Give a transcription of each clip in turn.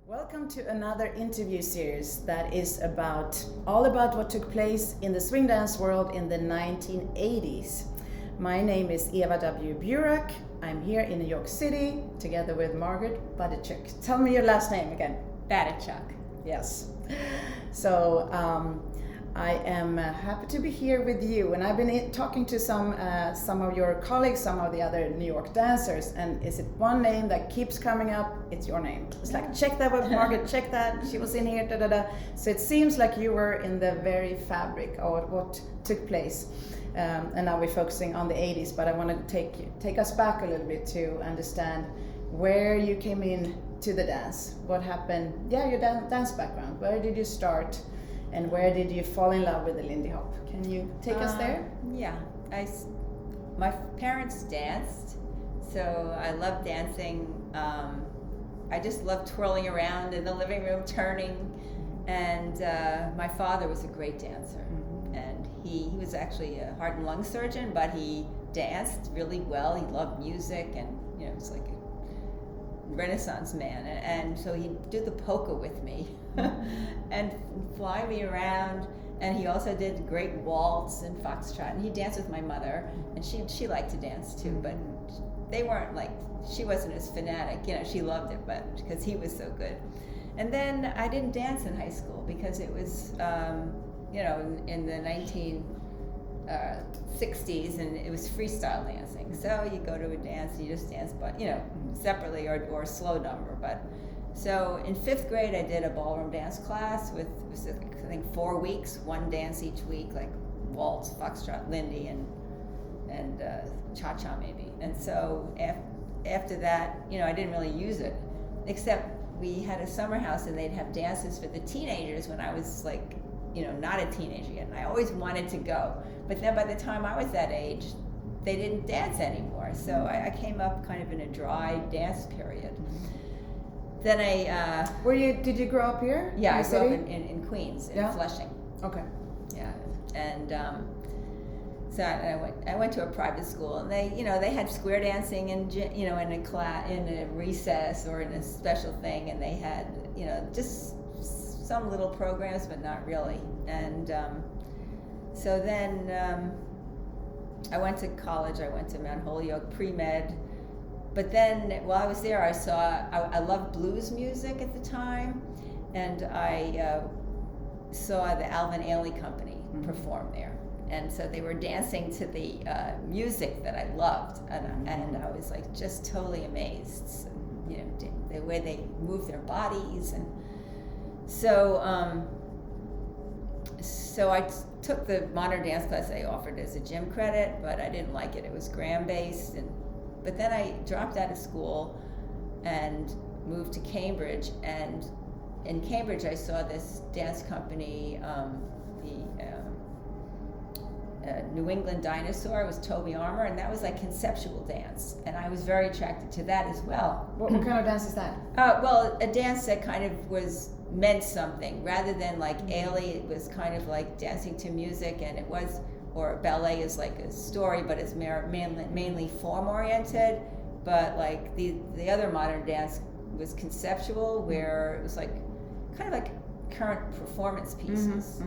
Welcome to another interview series that is all about what took place in the swing dance world in the 1980s. My name is Eva W. Burak. I'm here in New York City together with Margaret Batiuchok. Tell me your last name again. Batiuchok. Yes. So I am happy to be here with you, and I've been talking to some of your colleagues, some of the other New York dancers, and is it one name that keeps coming up? It's your name. It's like, check that with Margaret, check that, she was in here, da da da. So it seems like you were in the very fabric of what took place. And now we're focusing on the 80s, but I want to take us back a little bit to understand where you came in to the dance. What happened? Yeah, your dance background. Where did you start? And where did you fall in love with the Lindy Hop? Can you take us there? Yeah, my parents danced, so I loved dancing. I just loved twirling around in the living room, turning. And my father was a great dancer. And he was actually a heart and lung surgeon, but he danced really well. He loved music, and it was like a Renaissance man. And so he'd do the polka with me and fly me around. And he also did great waltz and foxtrot. And he danced with my mother, and she liked to dance too, but they weren't like, she wasn't as fanatic. She loved it, but because he was so good. And then I didn't dance in high school because it was in the 1960s, and it was freestyle dancing. So you go to a dance and you just dance, but separately or a slow number. But so in 5th grade, I did a ballroom dance class with I think 4 weeks, one dance each week, like waltz, foxtrot, Lindy, and cha-cha maybe. And so after that, I didn't really use it, except we had a summer house and they'd have dances for the teenagers when I was like, not a teenager yet, and I always wanted to go. But then by the time I was that age, they didn't dance anymore. So I came up kind of in a dry dance period. Then did you grow up here? Yeah, I grew up in Queens, in Flushing. Okay. Yeah, and so I went to a private school, and they had square dancing in in a class, in a recess or in a special thing, and they had just some little programs, but not really. And so then I went to college. I went to Mount Holyoke pre-med. But then while I was there, I loved blues music at the time, and I saw the Alvin Ailey Company perform there. And so they were dancing to the music that I loved, and I was like just totally amazed, the way they moved their bodies. And so I took the modern dance class they offered as a gym credit, but I didn't like it. It was Graham-based, but then I dropped out of school and moved to Cambridge. And in Cambridge, I saw this dance company, the New England Dinosaur. It was Toby Armour, and that was like conceptual dance. And I was very attracted to that as well. What kind of dance is that? Well, a dance that kind of meant something rather than like Ailey. It was kind of like dancing to music, and or ballet is like a story, but it's mainly form oriented. But like the other modern dance was conceptual, where it was like kind of like current performance pieces,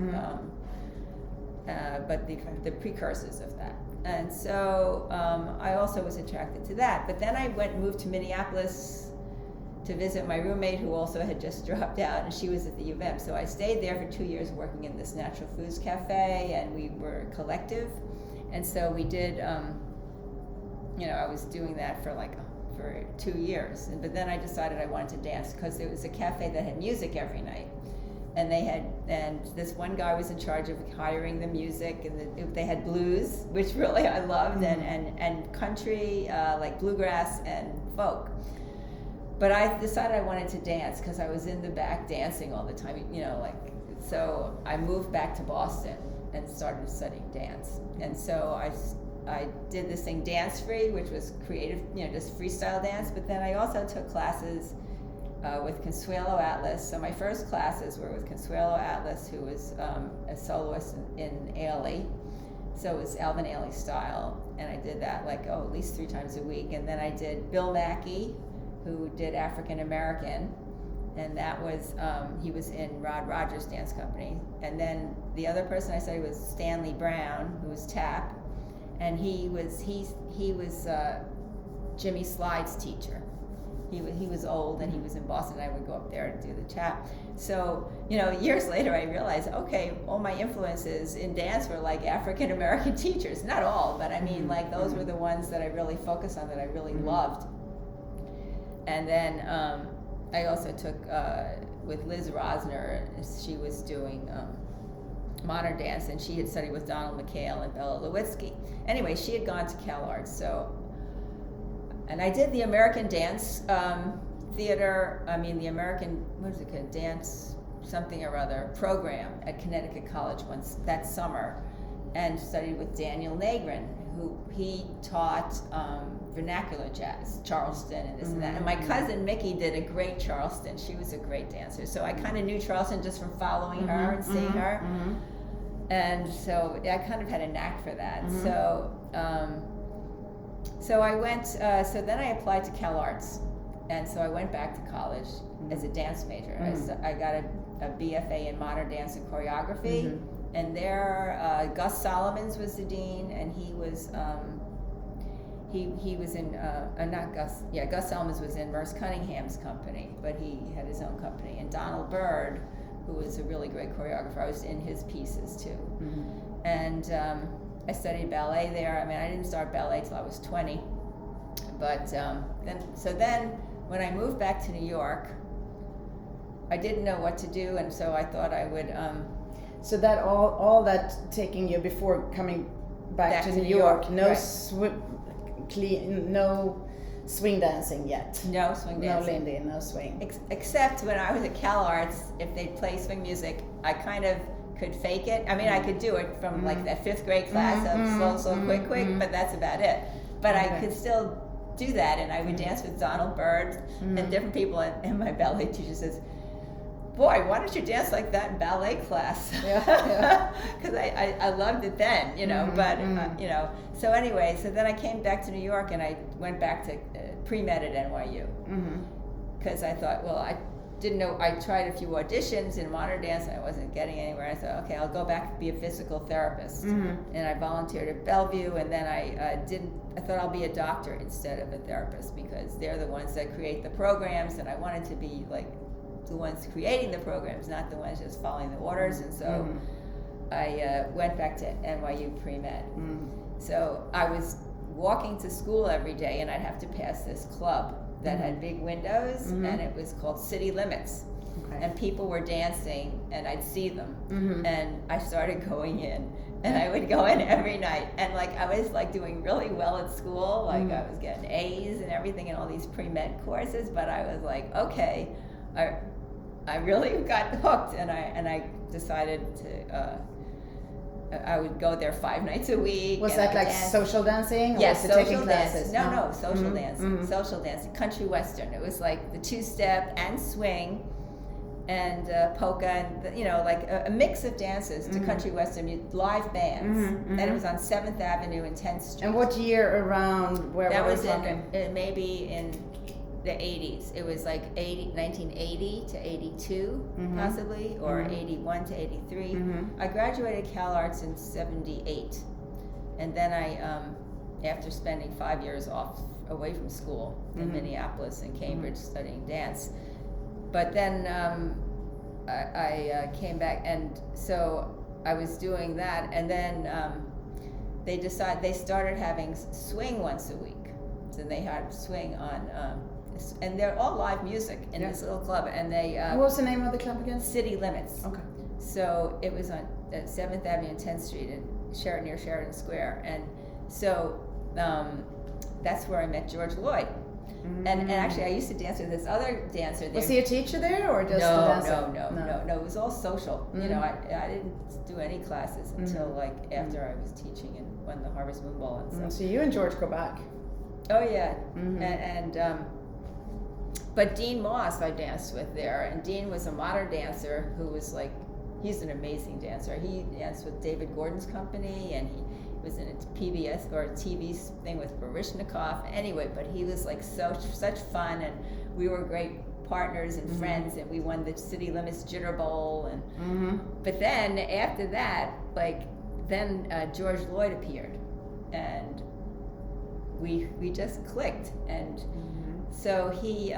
but the precursors of that. And so I also was attracted to that. But then I moved to Minneapolis to visit my roommate, who also had just dropped out, and she was at the U of M. So I stayed there for 2 years working in this natural foods cafe, and we were a collective. And so we did, I was doing that for 2 years. But then I decided I wanted to dance, because there was a cafe that had music every night. And this one guy was in charge of hiring the music, and they had blues, which really I loved, and country, like bluegrass and folk. But I decided I wanted to dance because I was in the back dancing all the time, so I moved back to Boston and started studying dance. And so I did this thing, Dance Free, which was creative, just freestyle dance. But then I also took classes with Consuelo Atlas. So my first classes were with Consuelo Atlas, who was a soloist in Ailey. So it was Alvin Ailey style. And I did that at least 3 times a week. And then I did Bill Mackey, who did African American, and that was he was in Rod Rogers' dance company. And then the other person I studied was Stanley Brown, who was tap, and he was Jimmy Slide's teacher. He was old, and he was in Boston, and I would go up there and do the tap. So, years later I realized, okay, all my influences in dance were like African American teachers. Not all, but I mean, like, those were the ones that I really focused on, that I really loved. And then I also took, with Liz Rosner, she was doing modern dance, and she had studied with Donald McHale and Bella Lewitsky. Anyway, she had gone to CalArts, and I did the American Dance the American, what is it called, Dance something or other program at Connecticut College once that summer, and studied with Daniel Negrin, who he taught vernacular jazz, Charleston, and this and that. And my cousin Mickey did a great Charleston. She was a great dancer. So I kind of knew Charleston just from following her and seeing her. And so I kind of had a knack for that. So I went, so then I applied to CalArts. And so I went back to college as a dance major. I got a BFA in modern dance and choreography. And there, Gus Solomons was the dean, and he was in Gus Solomons was in Merce Cunningham's company, but he had his own company. And Donald Byrd, who was a really great choreographer, I was in his pieces too. And I studied ballet there. I mean, I didn't start ballet till I was 20, but then when I moved back to New York, I didn't know what to do, and so I thought I would. So that all that taking you before coming back to New York, no right. No swing dancing yet. No swing dancing. No Lindy, no swing. Except when I was at CalArts, if they'd play swing music, I kind of could fake it. I mean, I could do it from like that 5th grade class of slow, quick, but that's about it. But I could still do that, and I would dance with Donald Byrd and different people, and my ballet teacher says, boy, why don't you dance like that in ballet class? Because I loved it then, So anyway, so then I came back to New York, and I went back to pre-med at NYU. Because I thought, well, I didn't know, I tried a few auditions in modern dance, and I wasn't getting anywhere. I thought, okay, I'll go back and be a physical therapist. And I volunteered at Bellevue, and then I thought I'll be a doctor instead of a therapist, because they're the ones that create the programs, and I wanted to be like the ones creating the programs, not the ones just following the orders. And so I went back to NYU pre-med. So I was walking to school every day, and I'd have to pass this club that had big windows, and it was called City Limits. And people were dancing, and I'd see them. And I started going in, and I would go in every night, and like I was like doing really well at school, like I was getting A's and everything in all these pre-med courses, but I was like, okay, I really got hooked, and I decided to I would go there 5 nights a week. Was that like social dancing? Yes, or social taking dance. classes? No, social dancing. Social dancing, country western. It was like the 2-step and swing, and polka, and like a mix of dances to country western, live bands. And it was on 7th Avenue and 10th Street. And what year around? Where that were was we talking? Maybe in the 80s. It was like 1980 to 82, possibly, or 81 to 83. I graduated CalArts in 78, and then I, after spending 5 years away from school in Minneapolis and Cambridge studying dance, but then I came back, and so I was doing that, and then they started having swing once a week. So they had swing on. And they're all live music in this little club, and they. What was the name of the club again? City Limits. Okay. So it was on 7th Avenue and 10th Street near Sheridan Square, and so that's where I met George Lloyd. And actually, I used to dance with this other dancer there. Was he a teacher there, or just a dancer? No. It was all social. I didn't do any classes until like after I was teaching and won the Harvest Moon Ball and stuff. So you and George go back. Oh yeah, but Dean Moss I danced with there, and Dean was a modern dancer who was like, he's an amazing dancer. He danced with David Gordon's company, and he was in a PBS or a TV thing with Baryshnikov. Anyway, but he was like such fun, and we were great partners and friends, and we won the City Limits Jitter Bowl, and but then after that, George Lloyd appeared, and we just clicked, and so he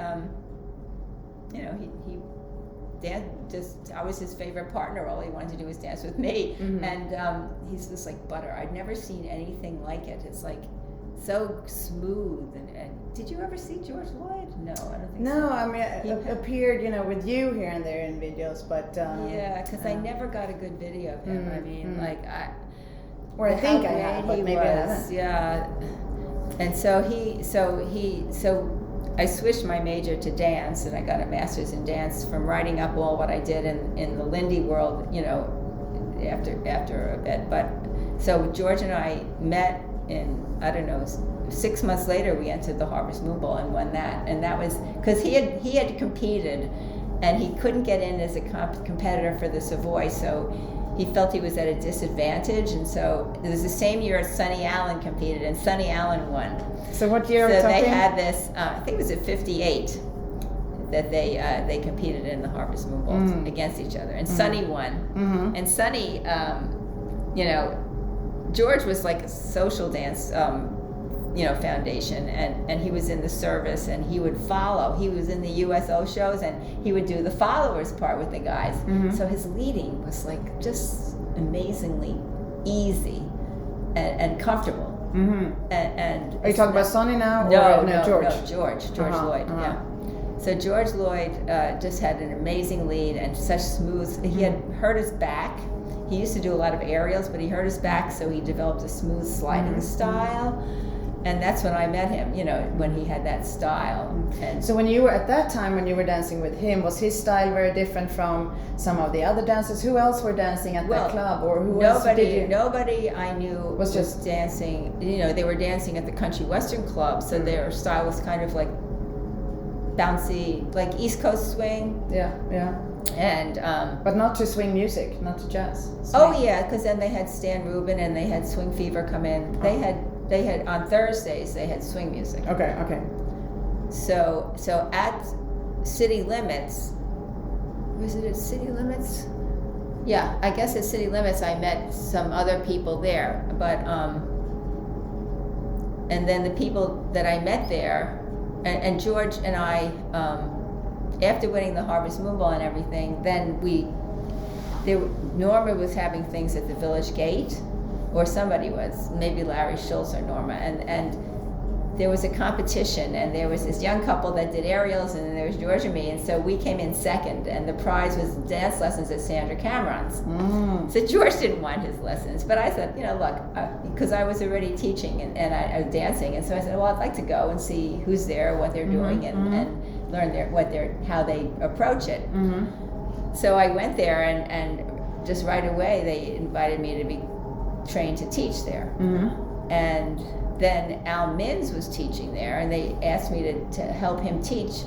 danced. I was his favorite partner. All he wanted to do was dance with me, and he's just like butter. I'd never seen anything like it. It's like so smooth. And did you ever see George Lloyd? No, I don't think so. No, I mean, he appeared, with you here and there in videos, but yeah, because I never got a good video of him. I mean, I think I have, but maybe I haven't. Yeah, and so I switched my major to dance, and I got a master's in dance from writing up all what I did in the Lindy world, after a bit. But so George and I met in, 6 months later we entered the Harvest Moon Bowl and won that, and that was because he had competed, and he couldn't get in as a competitor for the Savoy, so he felt he was at a disadvantage, and so it was the same year as Sonny Allen competed, and Sonny Allen won. So what year are we So talking? they had this, I think it was at 58, that they competed in the Harvest Moon Bowl against each other, and Sonny won. And Sonny, George was like a social dance, foundation, and he was in the service, and he would follow. He was in the USO shows, and he would do the followers part with the guys. So his leading was like just amazingly easy and comfortable. And are you talking about Sonny now? George Lloyd. Yeah. So George Lloyd just had an amazing lead and such smooth. He had hurt his back. He used to do a lot of aerials, but he hurt his back, so he developed a smooth sliding style. And that's when I met him, when he had that style. And so when you were at that time, when you were dancing with him, was his style very different from some of the other dancers? Who else were dancing at that club, or who nobody I knew was just dancing. They were dancing at the Country Western Club, so their style was kind of like bouncy, like East Coast swing. Yeah. And but not to swing music, not to jazz. Oh yeah, because then they had Stan Rubin and they had Swing Fever come in. They had on Thursdays they had swing music. Okay. So at City Limits, was it at City Limits? Yeah, I guess at City Limits I met some other people there, but and then the people that I met there, and George and I, after winning the Harvest Moon Bowl and everything, then Norma was having things at the Village Gate. Or somebody was, maybe Larry Schultz or Norma, and there was a competition, and there was this young couple that did aerials, and then there was George and me, and so we came in second, and the prize was dance lessons at Sandra Cameron's. So George didn't want his lessons, but I said, look, because I was already teaching and I was dancing, and so I said, well, I'd like to go and see who's there, what they're doing, and learn how they approach it. So I went there, and just right away they invited me to be trained to teach there. And then Al Minns was teaching there, and they asked me to help him teach,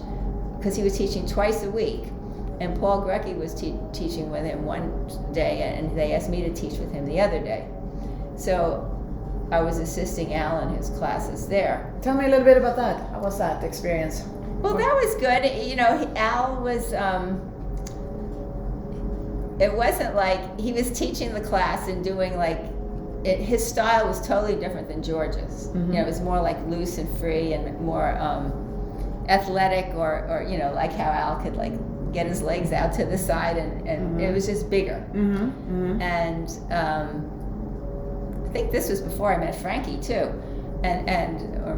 because he was teaching twice a week, and Paul Grecky was teaching with him one day, and they asked me to teach with him the other day. So I was assisting Al in his classes there. Tell me a little bit about that. How was that experience? Well, that was good. Al was it wasn't like he was teaching the class and doing his style was totally different than George's. It was more like loose and free and more athletic, or like how Al could get his legs out to the side, and it was just bigger. And I think this was before I met Frankie too, or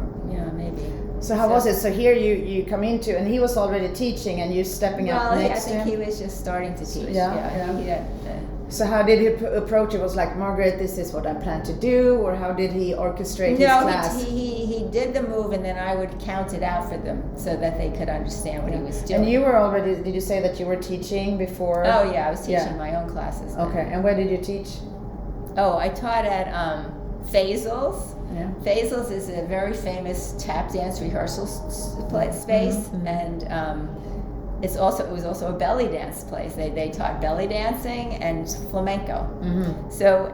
maybe. So how was it? So here you come into, and he was already teaching, and you stepping up next to him? I think he was just starting to teach. Yeah. So how did he approach it? Was like, Margaret, this is what I plan to do, or how did he orchestrate his class? He did the move, and then I would count it out for them so that they could understand what he was doing. And you were already, did you say that you were teaching before? Oh yeah, I was teaching my own classes then. Okay, and where did you teach? Oh, I taught at Faisal's. Yeah. Faisal's is a very famous tap dance rehearsal space, and it was also a belly dance place. They taught belly dancing and flamenco. So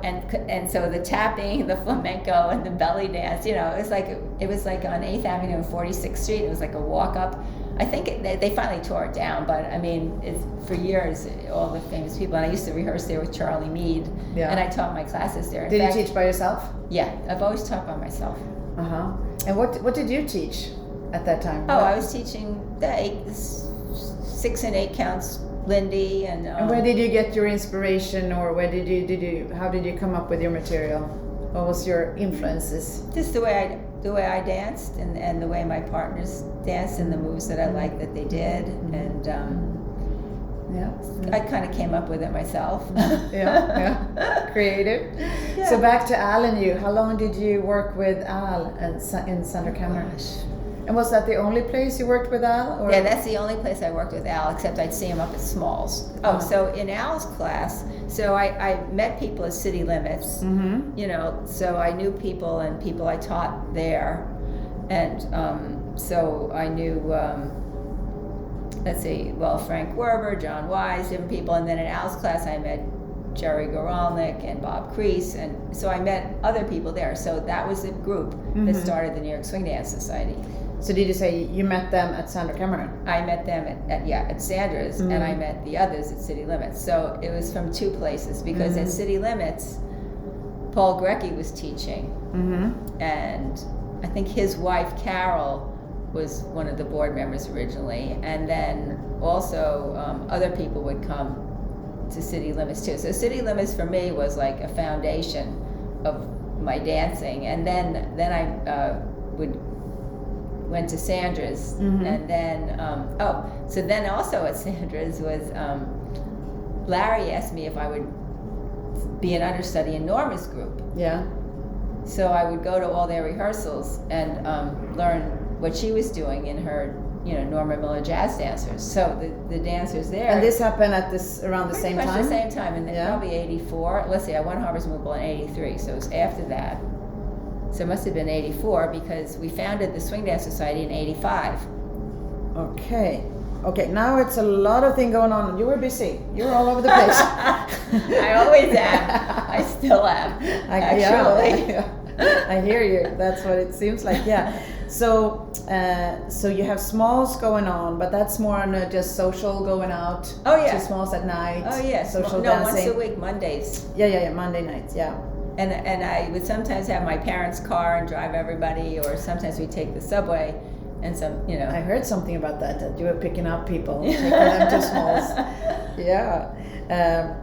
so the tapping, the flamenco, and the belly dance, it was like on 8th Avenue and 46th Street. It was like a walk up I think they finally tore it down, but I mean, for years, all the famous people, and I used to rehearse there with Charlie Meade, and I taught my classes there. Did you teach by yourself? Yeah, I've always taught by myself. Uh-huh. And what did you teach at that time? I was teaching the 6 and 8 counts, Lindy, and where did you get your inspiration, or where how did you come up with your material? What was your influences? Just the way I danced, and the way my partners danced, and the moves that I liked that they did, and I kind of came up with it myself. Creative. Yeah. So back to Al and you. How long did you work with Al in Sandra Cameron? And was that the only place you worked with Al? Or? Yeah, that's the only place I worked with Al, except I'd see him up at Smalls. Oh, so in Al's class, so I met people at City Limits, so I knew people and people I taught there. And so I knew, Frank Werber, John Wise, different people. And then in Al's class, I met Jerry Goralnik and Bob Crease. And so I met other people there. So that was the group that started the New York Swing Dance Society. So did you say you met them at Sandra Cameron? I met them at Sandra's, and I met the others at City Limits. So it was from 2 places, because at City Limits, Paul Grecki was teaching, and I think his wife Carol was one of the board members originally, and then also other people would come to City Limits too. So City Limits for me was like a foundation of my dancing, and then I went to Sandra's, and then so then also at Sandra's was Larry asked me if I would be an understudy in Norma's group. Yeah. So I would go to all their rehearsals and learn what she was doing in her, Norma Miller jazz dancers. So the dancers there. And this happened around the same time? Pretty much the same time, and probably 84. Let's see, I won Harvard's Movable in 83, so it was after that. So it must have been 84, because we founded the Swing Dance Society in 85. Okay, now it's a lot of things going on. You were busy. You were all over the place. I always am. I still am, actually. I hear you. That's what it seems like, yeah. So you have Smalls going on, but that's more on just social, going out to Smalls at night. Oh, yeah. Social dancing. Once a week, Mondays. Yeah, Monday nights, yeah. And I would sometimes have my parents' car and drive everybody, or sometimes we'd take the subway, and I heard something about that you were picking up people, taking them to Smalls. Yeah.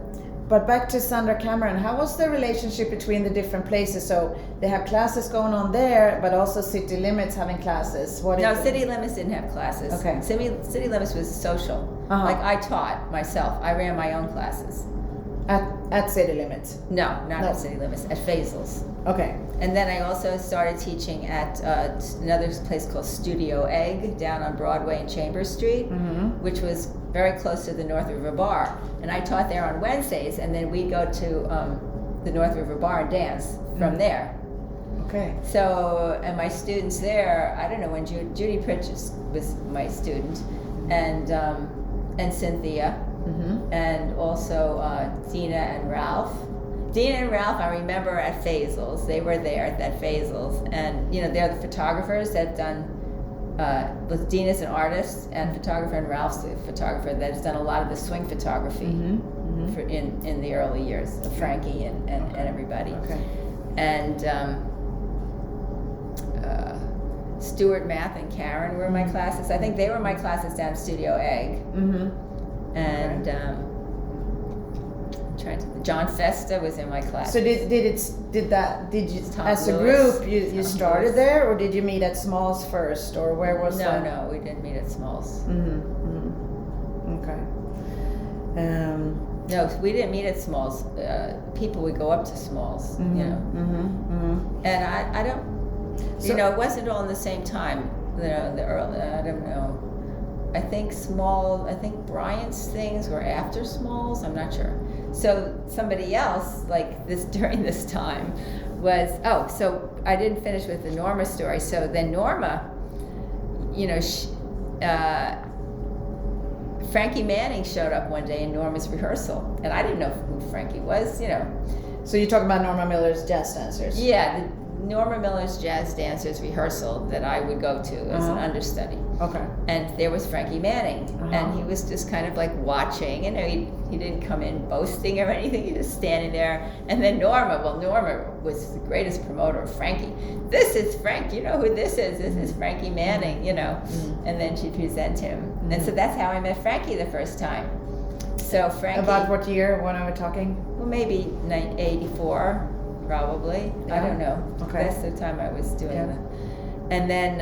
But back to Sandra Cameron, how was the relationship between the different places? So they have classes going on there, but also City Limits having classes. City Limits didn't have classes. Okay. City Limits was social. Like I taught myself. I ran my own classes. At City Limits? No, not at City Limits, at Faisal's. Okay. And then I also started teaching at another place called Studio Egg down on Broadway and Chambers Street, which was very close to the North River Bar. And I taught there on Wednesdays, and then we'd go to the North River Bar and dance from there. Okay. So, and my students there, I don't know when Judy Pritchett was my student, and Cynthia. And also Dina and Ralph. Dina and Ralph, I remember at Faisal's. They were there at that Faisal's, and they're the photographers that have done. Both Dina's an artist and photographer, and Ralph's a photographer that has done a lot of the swing photography for in the early years of Frankie and everybody. Okay. And Stuart, Math, and Karen were my classes. I think they were my classes down at Studio Egg. And John Festa was in my class. So did you Tom as Lewis, a group you started Lewis. There, or did you meet at Smalls first, or where was that? No, we didn't meet at Smalls. Okay. No, we didn't meet at Smalls. People would go up to Smalls, And I don't, it wasn't all in the same time. The early, I don't know. I think Bryant's things were after Smalls. I'm not sure. So somebody else like this during this time was so I didn't finish with the Norma story. So then Norma, Frankie Manning showed up one day in Norma's rehearsal, and I didn't know who Frankie was. So you're talking about Norma Miller's jazz dancers? Yeah, the Norma Miller's jazz dancers rehearsal that I would go to as an understudy. Okay. And there was Frankie Manning, and he was just kind of like watching. You know, he didn't come in boasting or anything. He was standing there. And then Norma was the greatest promoter of Frankie. This is Frank. You know who this is? This is Frankie Manning. You know, and then she'd present him. And so that's how I met Frankie the first time. So Frankie. About what year? When are we talking? Well, maybe 84, probably. Yeah. I don't know. Okay. That's the time I was doing that. And then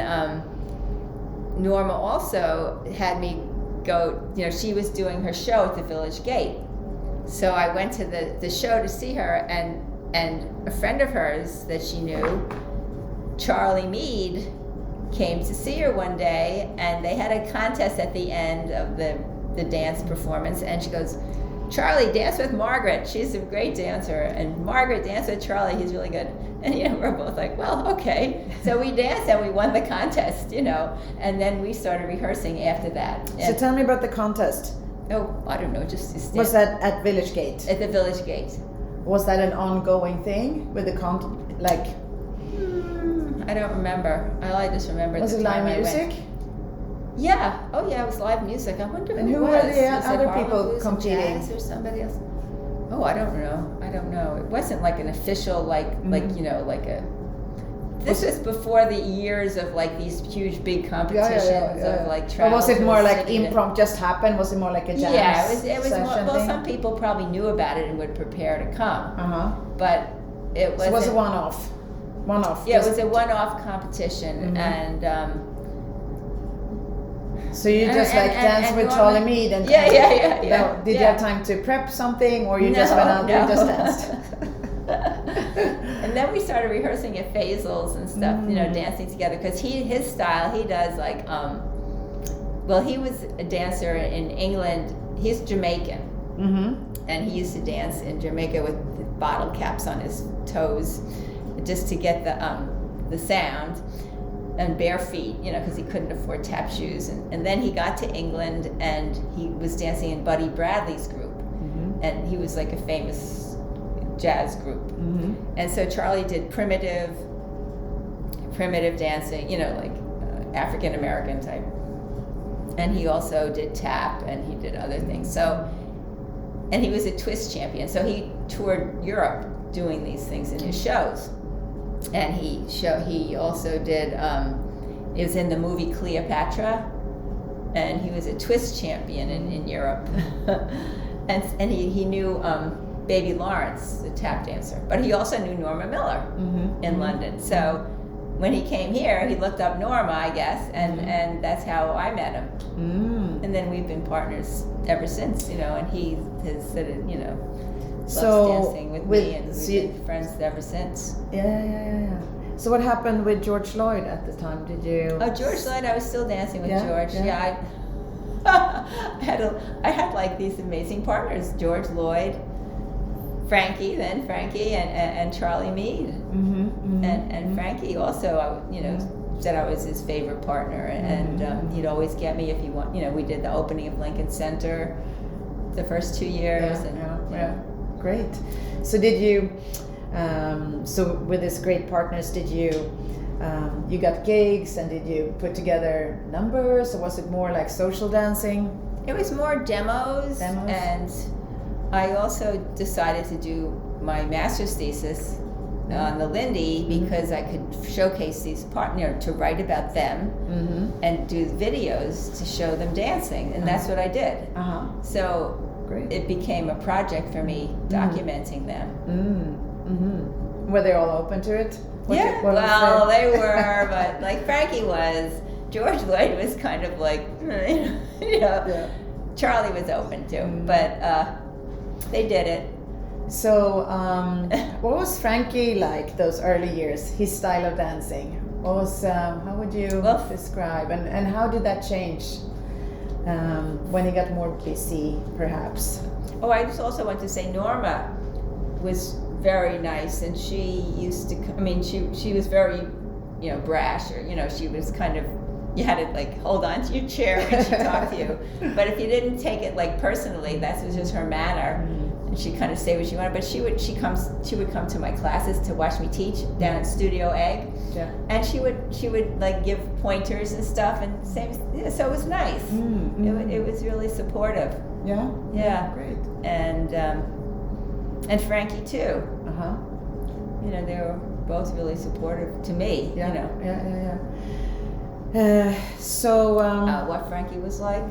Norma also had me go, you know, she was doing her show at the Village Gate. So I went to the show to see her, and a friend of hers that she knew, Charlie Meade, came to see her one day, and they had a contest at the end of the dance performance, and she goes, Charlie, dance with Margaret. She's a great dancer. And Margaret, dance with Charlie. He's really good. And, you know, we're both like, well, okay. So we danced and we won the contest, you know. And then we started rehearsing after that. So tell me about the contest. Oh, I don't know. Just was that at Village Gate? At the Village Gate. Was that an ongoing thing with the I don't remember. I just remember. Was it live music? Yeah. Oh, yeah. It was live music. I wonder and who who was. were the Was other it people Blues competing? Jazz or somebody else? Oh, I don't know. It wasn't like an official, like you know, like a. This was before the years of like these huge big competitions of like travel. Or was it more like improv just happened? Was it more like a jazz? Yeah, it was more. Well, thing? some people probably knew about it and would prepare to come. But it was. So it was a one-off. Yeah, it was a one-off competition, and. So you just danced with Charlie Meade and yeah. Did you have time to prep something, or you just went out and just danced? And then we started rehearsing at Faisal's and stuff, you know, dancing together. Because his style, he does like, well, he was a dancer in England. He's Jamaican, and he used to dance in Jamaica with bottle caps on his toes, just to get the sound. And bare feet, you know, because he couldn't afford tap shoes. And then he got to England, and he was dancing in Buddy Bradley's group. And he was like a famous jazz group. And so Charlie did primitive dancing, you know, like African American type. And he also did tap, and he did other things. So, and he was a twist champion. So he toured Europe doing these things in his shows. And he also did, it was in the movie Cleopatra, and he was a twist champion in Europe. and he knew Baby Lawrence, the tap dancer, but he also knew Norma Miller in London. So when he came here, he looked up Norma, I guess, and that's how I met him. And then we've been partners ever since, you know, and he has said, you know, loves dancing with me, and we've been friends ever since. Yeah. So what happened with George Lloyd at the time? Did you? Oh, George Lloyd, I was still dancing with George. Yeah, I had like these amazing partners: George Lloyd, Frankie, and Charlie Meade. And Frankie also, you know, said I was his favorite partner, and he'd always get me if he want. You know, we did the opening of Lincoln Center the first 2 years. Yeah. Great. So did you, so with these great partners, did you, you got gigs, and did you put together numbers, or was it more like social dancing? It was more demos. And I also decided to do my master's thesis on the Lindy because I could showcase these partners, to write about them and do videos to show them dancing, and that's what I did. So great. It became a project for me documenting them. Were they all open to it? They were, but like Frankie was. George Lloyd was kind of like, you know, Charlie was open to, but they did it. So, what was Frankie like those early years? His style of dancing. What was? How would you describe? And how did that change when he got more busy, perhaps? Oh, I just also want to say Norma was very nice, and she used to. I mean, she was very, you know, brash, or you know, she was kind of. You had to like hold on to your chair when she talked to you. But if you didn't take it like personally, that was just her manner. and she'd kind of say what she wanted. But she would come to my classes to watch me teach down at Studio Egg, and she would like give pointers and stuff, and so it was nice. It was really supportive. Yeah. Great. And Frankie too. You know, they were both really supportive to me. You know. So what Frankie was like.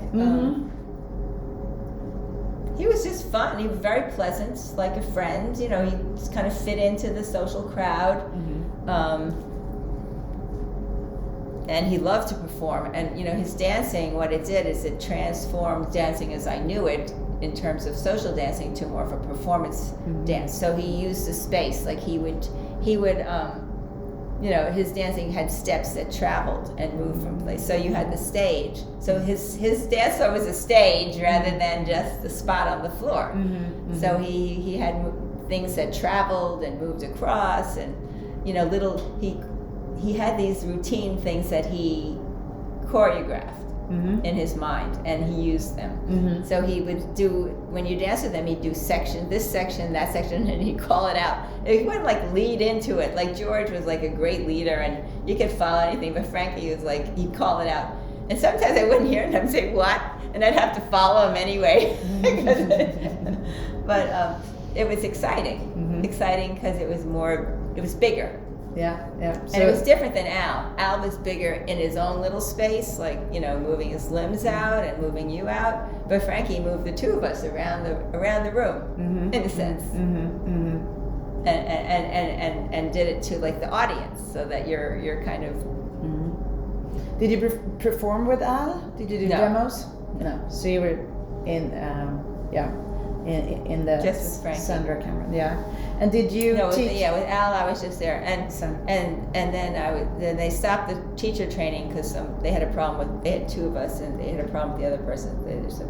He was just fun. He was very pleasant, like a friend. You know, he just kind of fit into the social crowd. And he loved to perform. And you know, his dancing, what it did is it transformed dancing as I knew it, in terms of social dancing, to more of a performance dance. So he used the space, like he would you know, his dancing had steps that traveled and moved from place. So you had the stage. So his dance floor was a stage rather than just the spot on the floor. So he had things that traveled and moved across, and you know, he had these routine things that he choreographed in his mind, and he used them. So he would do, when you dance with him, he'd do this section, that section, and he'd call it out. He wouldn't like lead into it. Like George was like a great leader, and you could follow anything, but Frankie was like, he'd call it out. And sometimes I wouldn't hear him say what, and I'd have to follow him anyway. But it was exciting. Exciting because it was bigger. Yeah. So, and it was different than Al. Al was bigger in his own little space, like, you know, moving his limbs out and moving you out. But Frankie moved the two of us around the room, in a sense, and did it to like the audience, so that you're kind of. Did you perform with Al? Did you do demos? No. So you were in in the just with Sandra camera, And did you teach? With Al, I was just there, and then they stopped the teacher training because they had a problem they had two of us, and they had a problem with the other person. They just said,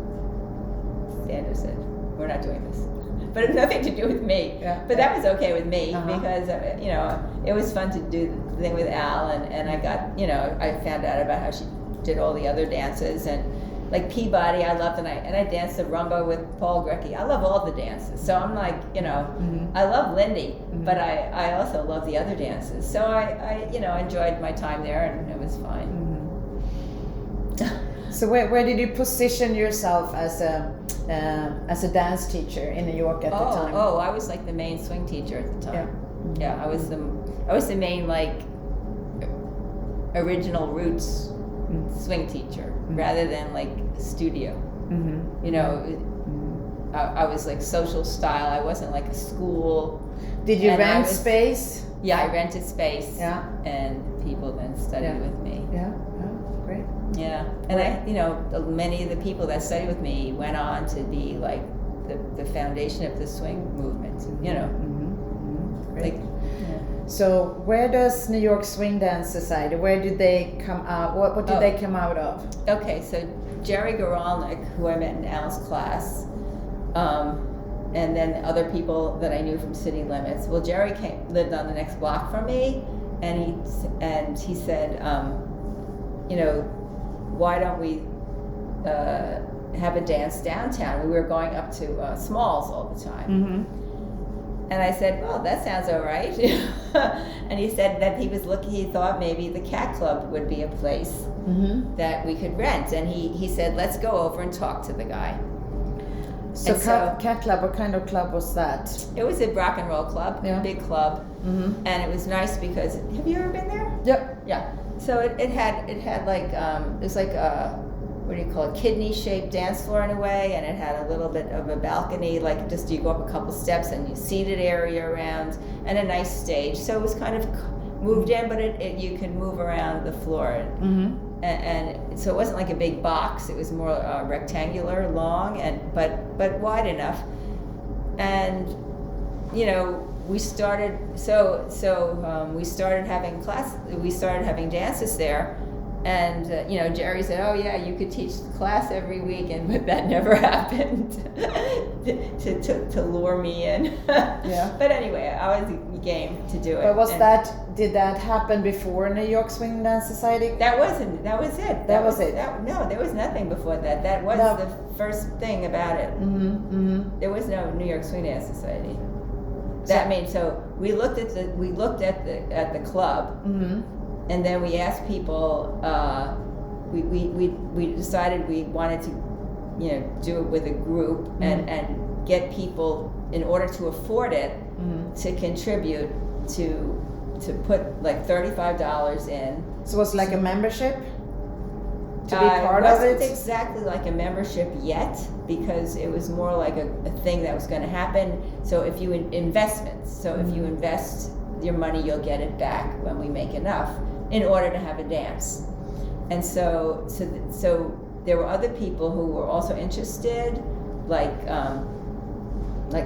Sandra said, "We're not doing this," but it had nothing to do with me. But that was okay with me because you know, it was fun to do the thing with Al, and I got, you know, I found out about how she did all the other dances, and like Peabody, I loved, and I danced the rumba with Paul Grecki. I love all the dances. So I'm like, you know, I love Lindy, but I also love the other dances. So I you know, enjoyed my time there, and it was fine. So where did you position yourself as a dance teacher in New York at the time? Oh, I was like the main swing teacher at the time. I was the main like original roots swing teacher rather than like studio. You know, I was like social style. I wasn't like a school. Did you rent space? Yeah, I rented space. Yeah. And people then studied with me. Yeah. Oh, great. Yeah. And I, you know, many of the people that studied with me went on to be like the foundation of the swing movement, you know. Great. Like, so where does New York Swing Dance Society, where did they come out? What did they come out of? Okay, so Jerry Goralnik, who I met in Al's class, and then other people that I knew from City Limits. Well, Jerry lived on the next block from me, and he said, you know, why don't we have a dance downtown? We were going up to Smalls all the time. And I said, well, that sounds all right. And he said that he thought maybe the Cat Club would be a place that we could rent. And he said, let's go over and talk to the guy. So Cat Club, what kind of club was that? It was a rock and roll club, big club. And it was nice because, have you ever been there? Yep. Yeah. So it had like, it was like a, what do you call it, kidney-shaped dance floor in a way, and it had a little bit of a balcony, like just you go up a couple steps and you seated area around, and a nice stage. So it was kind of moved in, but you could move around the floor. And so it wasn't like a big box. It was more rectangular, long, but wide enough. And you know, we started having dances there. And Jerry said, "Oh yeah, you could teach the class every weekend," but that never happened to lure me in. Yeah. But anyway, I was game to do it. But did that happen before New York Swing Dance Society? That was it. That was it. No, there was nothing before that. That was the first thing about it. There was no New York Swing Dance Society. So we looked at the club. And then we asked people. We decided we wanted to, do it with a group and get people in order to afford it to contribute to put like $35 in. So it was like a membership to be part of of it. It wasn't exactly like a membership yet, because it was more like a thing that was going to happen. So if you if you invest your money, you'll get it back when we make enough, in order to have a dance. And so there were other people who were also interested, like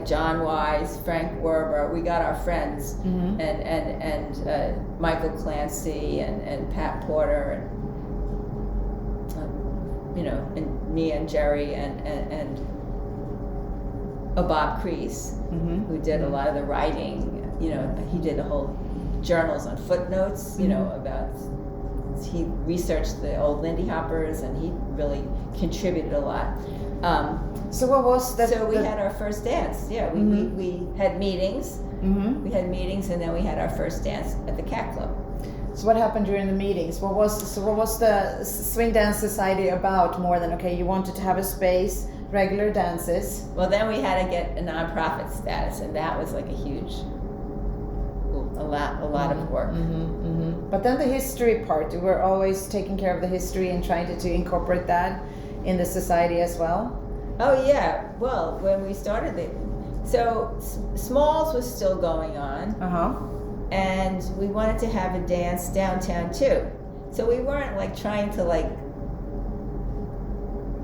John Wise, Frank Werber. We got our friends, and Michael Clancy and Pat Porter, and and me and Jerry and Bob Crease, who did a lot of the writing. He did the whole journals on footnotes, about, he researched the old Lindy hoppers, and he really contributed a lot. So what was the... So we had our first dance. Yeah, we had meetings. We had meetings, and then we had our first dance at the Cat Club. So what happened during the meetings? What was the Swing Dance Society about, more than, okay, you wanted to have a space, regular dances? Well, then we had to get a nonprofit status, and that was like a lot of work. But then the history part, you were always taking care of the history and trying to incorporate that in the society as well? Oh yeah, well, when we started Smalls was still going on, and we wanted to have a dance downtown too. So we weren't like trying to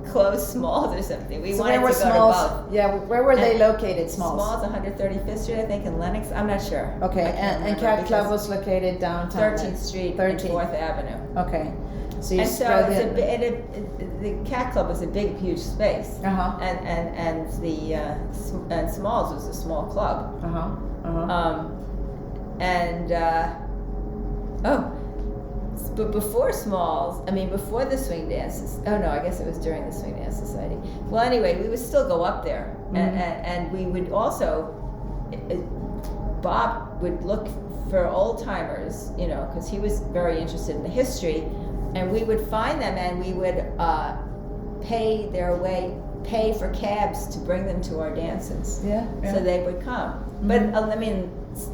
close Smalls or something. We wanted to go to both. Yeah, where were they located, Smalls? Smalls, 135th Street, I think, in Lenox. I'm not sure. Okay, and Cat Club was located downtown. 13th Street and 4th Avenue. Okay. So the Cat Club was a big, huge space, and Smalls was a small club. But before Smalls, before the swing dances. Oh no, I guess it was during the Swing Dance Society. Well, anyway, we would still go up there, and we would also. Bob would look for old timers, because he was very interested in the history. And we would find them, and we would pay for cabs to bring them to our dances. Yeah. So they would come. But a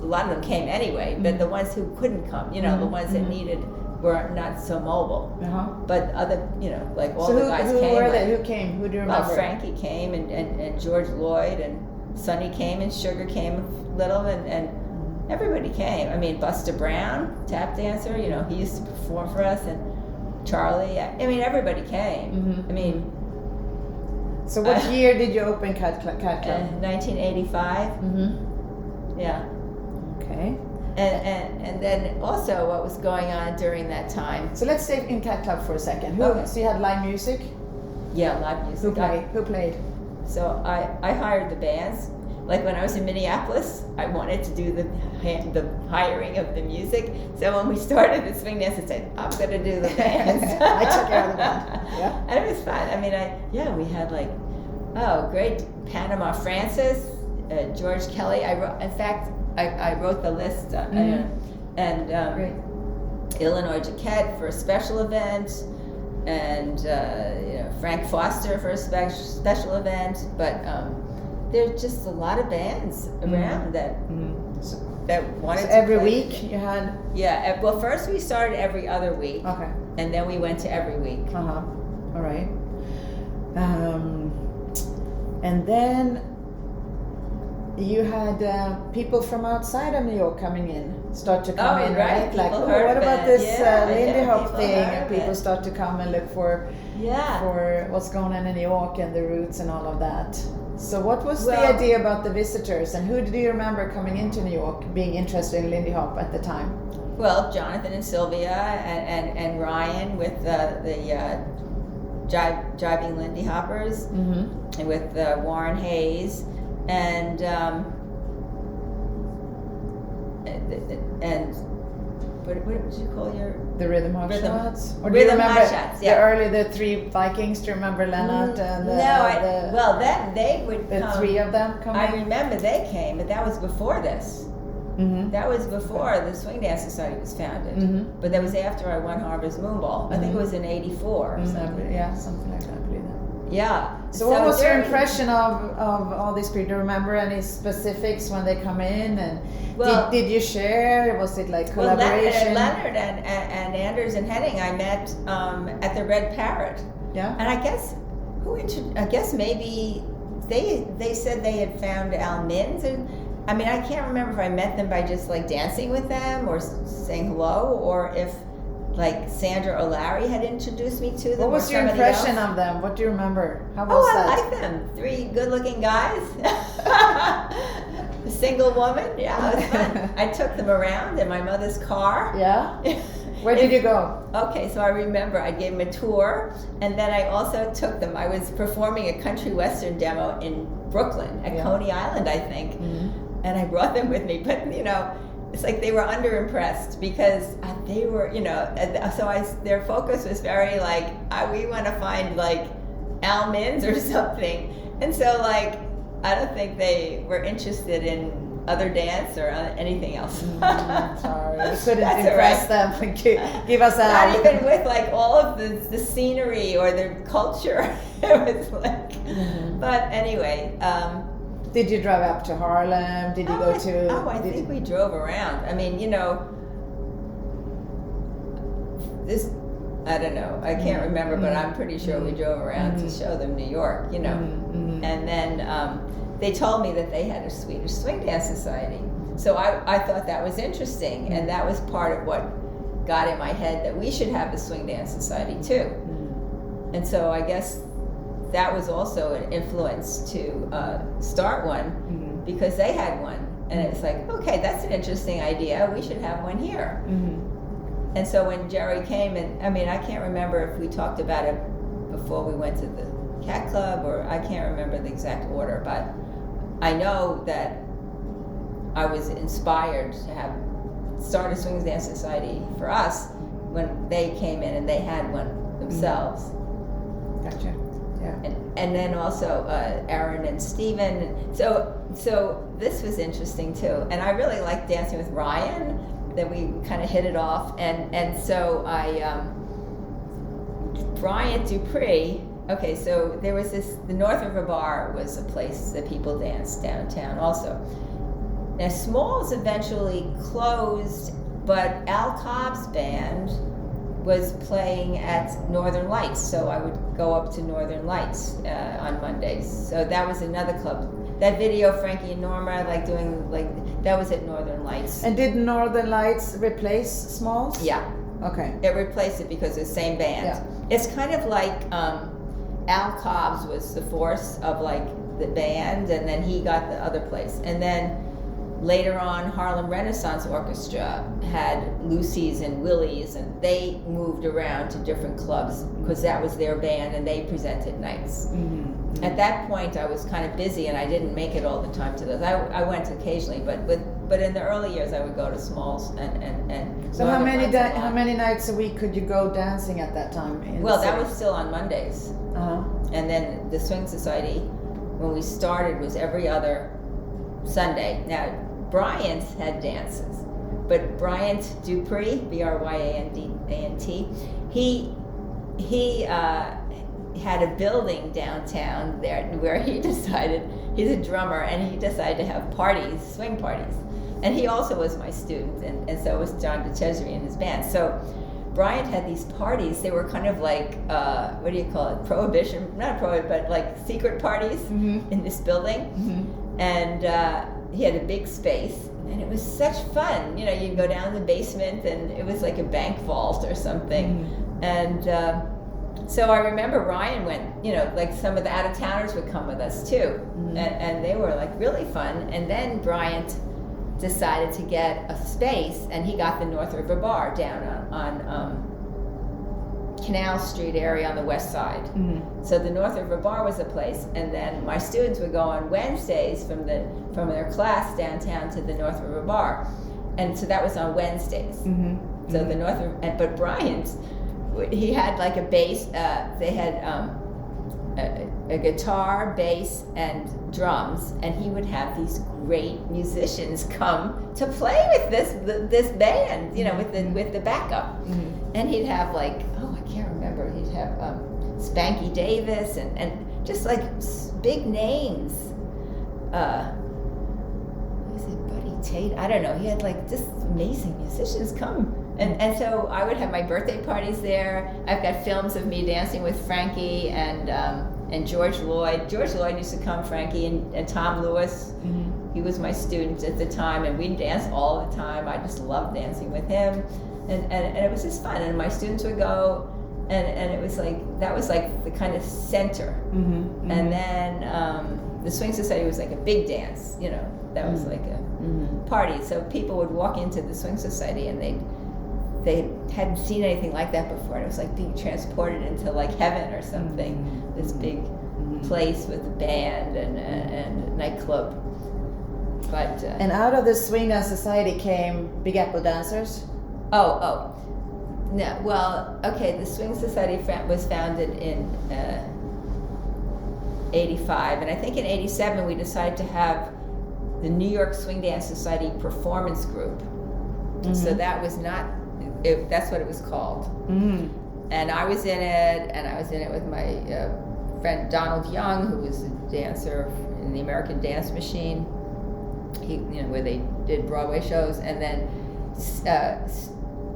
lot of them came anyway. But the ones who couldn't come, the ones that needed, were not so mobile. But other, like all the guys came. Who were they? Who came? Who do you remember? Well, Frankie came, and George Lloyd, and Sonny came, and Sugar came a little, and everybody came. Buster Brown, tap dancer, he used to perform for us, and Charlie, everybody came. So what year did you open Cat Club? 1985. Yeah. Okay. And then also what was going on during that time. So let's stay in Cat Club for a second. So you had live music? Yeah, live music. Who played? So I hired the bands. Like when I was in Minneapolis, I wanted to do the hiring of the music. So when we started the swing dance, I said, I'm going to do the bands. I took care of the band. Yeah. And it was fun. We had great Panama Francis, George Kelly. I wrote the list. Great. Illinois Jaquette for a special event, and Frank Foster for a special event. But there's just a lot of bands around that wanted to every play. Week you had? Yeah. Well, first we started every other week. Okay. And then we went to every week. All right. And then you had people from outside of New York coming in, start to come in, right? Like, People oh, heard what of about it. this Yeah, Lindy yeah, Hop people thing? heard And of people it. start to come and look for what's going on in New York and the roots and all of that. So what was the idea about the visitors, and who do you remember coming into New York being interested in Lindy Hop at the time? Well, Jonathan and Sylvia and Ryan with the Jiving Lindy Hoppers, and with Warren Hayes and what did you call your the Rhythm Hop Shots? Or do you Rhythm remember Hop Shots, yeah. the three Vikings? Do you remember Lennart and then they would the come. three of them coming? I remember they came, but that was before this. That was before the Swing Dance Society was founded. But that was after I won Harbor's Moonball. I think it was in '84 or something. Yeah, something like that, I believe that. Yeah. So what was your impression of all these people? Do you remember any specifics when they come in? And did you share? Was it like collaboration? Well, Leonard and Anders and Henning I met at the Red Parrot. Yeah. And I guess maybe they said they had found Al Minns, and I mean, I can't remember if I met them by just like dancing with them or saying hello, or if like Sandra or Larry had introduced me to them. What was your impression of them? What do you remember? How was I that? like them. 3 good-looking guys. A single woman. Yeah, it was fun. I took them around in my mother's car. Yeah? Where did you go? Okay, so I remember I gave them a tour, and then I also took them. I was performing a country western demo in Brooklyn at Coney Island, I think. And I brought them with me, but it's like they were underimpressed because they were, so their focus was very like, we want to find like Al Minns or something. And so like, I don't think they were interested in other dance or anything else. Sorry, we couldn't impress them. Give us Al. Not even with like all of the scenery or the culture. It was like, but anyway. Did you drive up to Harlem? Did you go to... I think we drove around. I mean, this, I don't know. I can't remember, but I'm pretty sure we drove around to show them New York, And then they told me that they had a Swedish Swing Dance Society. So I thought that was interesting, and that was part of what got in my head that we should have a Swing Dance Society too. And so I guess that was also an influence to start one, because they had one, and it's like, okay, that's an interesting idea. We should have one here. And so when Jerry came, and I mean, I can't remember if we talked about it before we went to the Cat Club, or I can't remember the exact order, but I know that I was inspired to start a Swing Dance Society for us when they came in and they had one themselves. Gotcha. Yeah. And then also Aaron and Steven. So this was interesting too. And I really liked dancing with Ryan. Then we kind of hit it off. And so Bryant Dupree. Okay, so there was the North River Bar was a place that people danced downtown also. Now Smalls eventually closed, but Al Cobb's band was playing at Northern Lights, so I would go up to Northern Lights on Mondays. So that was another club. That video, Frankie and Norma, that was at Northern Lights. And did Northern Lights replace Smalls? Yeah. Okay. It replaced it because it's the same band. Yeah. It's kind of like Al Cobb's was the force of like the band, and then he got the other place. And then later on, Harlem Renaissance Orchestra had Lucy's and Willie's, and they moved around to different clubs because that was their band, and they presented nights. At that point, I was kind of busy, and I didn't make it all the time to those. I went occasionally, but in the early years, I would go to Smalls and. So how many nights a week could you go dancing at that time? Well, that was still on Mondays. And then the Swing Society, when we started, was every other Sunday. Now, Bryant had dances, but Bryant Dupree, B-R-Y-A-N-D-A-N-T, he had a building downtown there where he decided, he's a drummer, and he decided to have parties, swing parties. And he also was my student, and so was John DeCesare and his band. So Bryant had these parties. They were kind of like, what do you call it, prohibition, not prohibition, but like secret parties in this building. and he had a big space, and it was such fun. You know, you'd go down the basement, and it was like a bank vault or something. And so I remember Ryan went, you know, like some of the out-of-towners would come with us too, and they were like really fun. And then Bryant decided to get a space, and he got the North River Bar down on Canal Street area on the west side. So the North River Bar was a place, and then my students would go on Wednesdays from their class downtown to the North River Bar, and so that was on Wednesdays. So the North River, but Bryant, he had like a bass. They had a guitar, bass, and drums, and he would have these great musicians come to play with this band, you know, with the backup. And he'd have like, oh, I can't remember. He'd have Spanky Davis and just like big names. Was it Buddy Tate? I don't know. He had like just amazing musicians come. And so I would have my birthday parties there. I've got films of me dancing with Frankie and George Lloyd. George Lloyd used to come, Frankie, and Tom Lewis. He was my student at the time, and we'd dance all the time. I just loved dancing with him. And it was just fun. And my students would go, and it was like, that was like the kind of center. And then the Swing Society was like a big dance, you know, that was like a party. So people would walk into the Swing Society, and they hadn't seen anything like that before, and it was like being transported into like heaven or something. This big place with a band and a nightclub. But and out of the Swing Dance Society came Big Apple dancers. Oh no. Well, okay. The Swing Society was founded in '85, and I think in '87 we decided to have the New York Swing Dance Society Performance Group. So that was not. That's what it was called. And I was in it, and I was in it with my friend Donald Young, who was a dancer in the American Dance Machine. He, you know, where they did Broadway shows, and then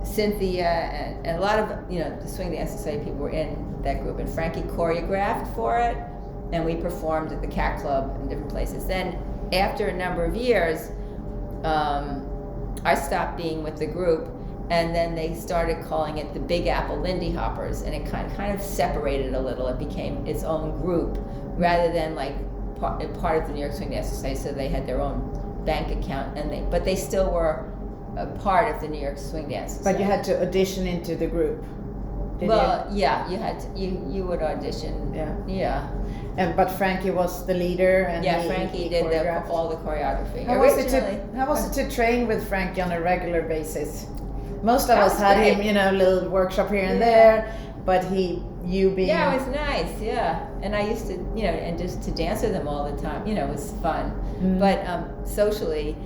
Cynthia and a lot of, you know, the Swing Dance Society people were in that group, and Frankie choreographed for it, and we performed at the Cat Club in different places. Then after a number of years, I stopped being with the group, and then they started calling it the Big Apple Lindy Hoppers, and it kind of separated a little. It became its own group rather than like part of the New York Swing Dance Society. So they had their own bank account, but they still were a part of the New York Swing Dance Society. But you had to audition into the group. Yeah, you had to. You would audition. Yeah. But Frankie was the leader, and Frankie did all the choreography. How was it to train with Frankie on a regular basis? Most of us had him, you know, a little workshop here and there, but you being... Yeah, it was nice, and I used to, you know, and just to dance with him all the time, you know, it was fun. But socially,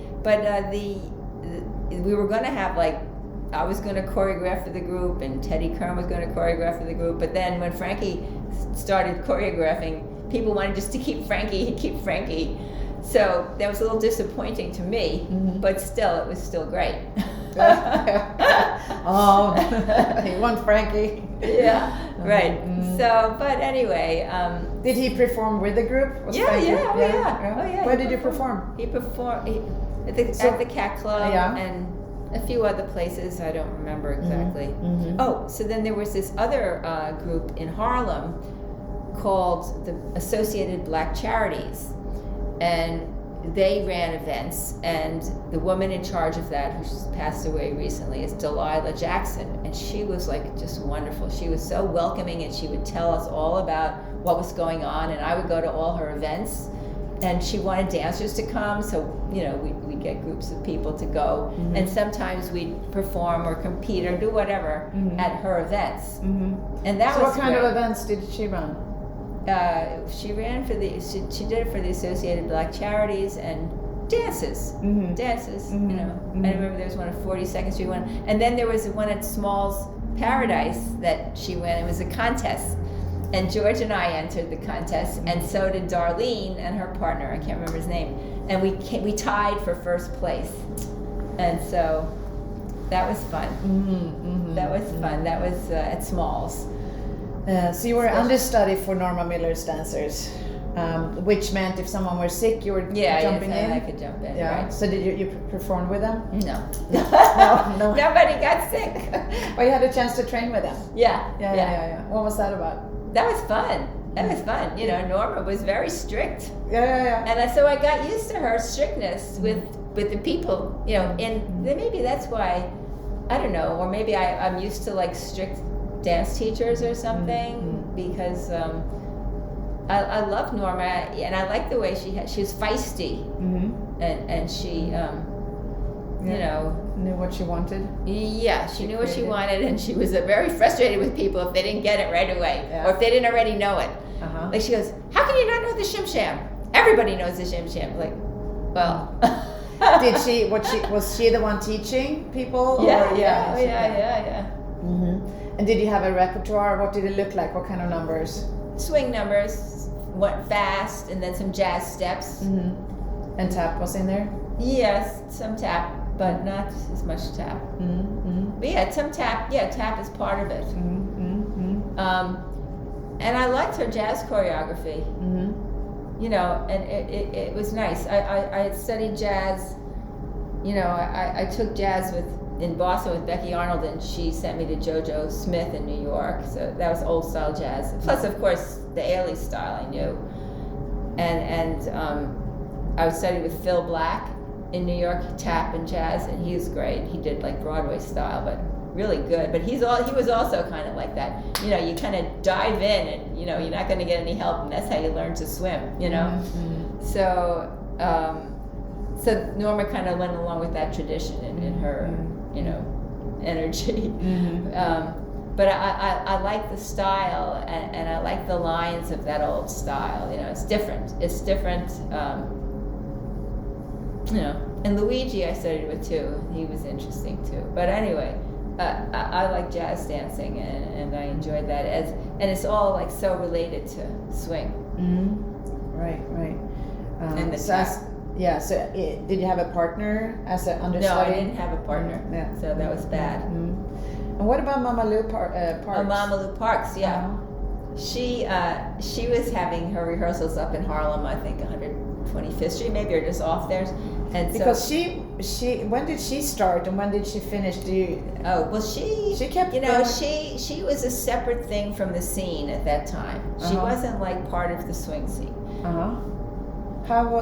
we were going to have, like, I was going to choreograph for the group, and Teddy Kern was going to choreograph for the group, but then when Frankie started choreographing, people wanted just to keep Frankie. So that was a little disappointing to me, but still, it was still great. Oh, you want Frankie? Yeah, right. So, but anyway. Did he perform with the group? Yeah. Where did you perform? He performed at the Cat Club and a few other places. I don't remember exactly. Oh, so then there was this other group in Harlem called the Associated Black Charities, and they ran events, and the woman in charge of that, who's passed away recently, is Delilah Jackson, and she was like just wonderful. She was so welcoming, and she would tell us all about what was going on, and I would go to all her events, and she wanted dancers to come, so, you know, we'd get groups of people to go, and sometimes we'd perform or compete or do whatever at her events. And that was what kind of events did she run? She ran for she did it for the Associated Black Charities and dances, you know. I remember there was one at 42nd Street one, and then there was one at Small's Paradise that she went. It was a contest, and George and I entered the contest, and so did Darlene and her partner. I can't remember his name, and we tied for first place, and so that was fun. That was fun. That was at Small's. So you were understudy for Norma Miller's dancers. which meant if someone were sick, you were jumping in. I could jump in. Yeah. Right. So did you perform with them? No. No. Nobody got sick. Well, you had a chance to train with them. Yeah. What was that about? That was fun. You know, Norma was very strict. Yeah. And so I got used to her strictness with the people, you know, and then maybe that's why, I don't know, or maybe I'm used to like strict dance teachers or something, because I love Norma, and I like the way she was feisty, and she, you know, knew what she wanted. Yeah, she knew what she wanted, and she was very frustrated with people if they didn't get it right away, Yeah. or if they didn't already know it. Like she goes, "How can you not know the shim sham? Everybody knows the shim sham." Like, well, was she the one teaching people? Yeah. And did you have a repertoire? What did it look like? What kind of numbers? Swing numbers, went fast, and then some jazz steps. And tap was in there? Yes, some tap, but not as much tap. But yeah, some tap. Yeah, tap is part of it. And I liked her jazz choreography. You know, and it was nice. I had studied jazz. You know, I took jazz in Boston with Becky Arnold, and she sent me to JoJo Smith in New York. So that was old style jazz. Plus, of course, the Ailey style I knew. And I was studying with Phil Black in New York, tap and jazz, and he was great. He did like Broadway style, but really good. But he was also kind of like that. You know, you kind of dive in, and you know you're not going to get any help, and that's how you learn to swim. You know, so Norma kind of went along with that tradition in her, you know, energy. But I like the style, and I like the lines of that old style. You know, it's different. You know, and Luigi I studied with too. He was interesting too. But anyway, I like jazz dancing, and I enjoyed that. And it's all like so related to swing. Right. And the So did you have a partner as an understudy? No, I didn't have a partner. So that was bad. And what about Mama Lou Parks? Oh, Mama Lou Parks, yeah. She was having her rehearsals up in Harlem, I think 125th Street maybe, or just off there. And because she when did she start and when did she finish? She kept, you know, she was a separate thing from the scene at that time. She wasn't like part of the swing scene. How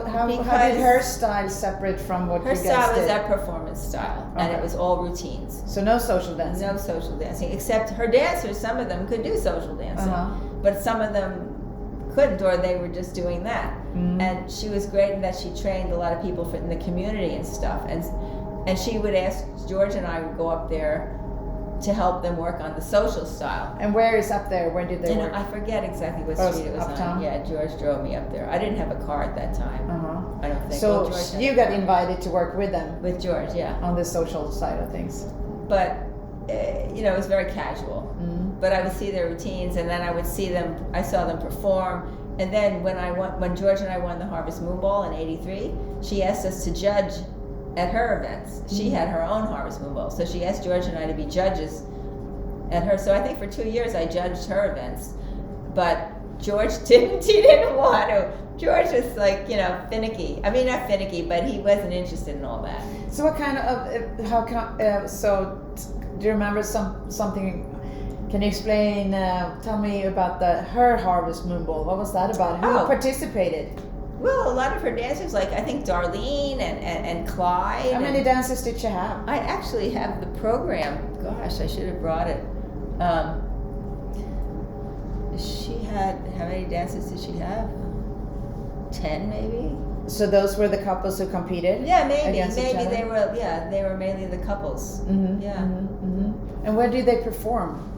did her style separate from what you guys did? Her style was that performance style, and it was all routines. So no social dancing? No social dancing, except her dancers, some of them could do social dancing, but some of them couldn't, or they were just doing that. And she was great in that she trained a lot of people in the community and stuff, and she would ask George and I would go up there to help them work on the social style. And where is up there? Where did they work? I forget exactly what street it was uptown? on. Yeah, George drove me up there. I didn't have a car at that time. I don't think. So you got invited to work with them? With George, yeah. On the social side of things. But, you know, it was very casual. But I would see their routines, and then I saw them perform. And then when George and I won the Harvest Moon Ball in '83, she asked us to judge at her events. She had her own Harvest Moon Ball, so she asked George and I to be judges at her. So I think for 2 years I judged her events, but George didn't. He didn't want to. George was like, you know, finicky. I mean, not finicky, but he wasn't interested in all that. So what kind of do you remember something? Can you explain? Tell me about her Harvest Moon Ball. What was that about? Who participated? Well, a lot of her dancers, like I think Darlene and Clyde. How many dancers did she have? I actually have the program. Gosh, I should have brought it. She had, how many dancers did she have? 10 maybe? So those were the couples who competed? Yeah, maybe they were mainly the couples. And where did they perform?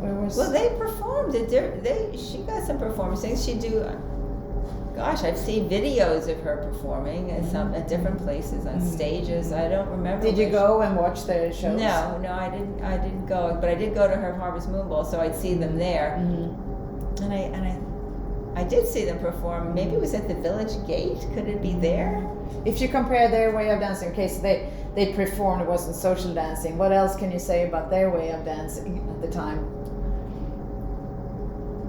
Well, they performed it. She got some performance things. Gosh, I've seen videos of her performing at different places on stages. I don't remember. Did you go and watch their shows? No, I didn't go. But I did go to her Harvest Moon Ball, so I'd see them there. And I did see them perform. Maybe it was at the Village Gate. Could it be there? If you compare their way of dancing, okay, so they performed, it wasn't social dancing. What else can you say about their way of dancing at the time?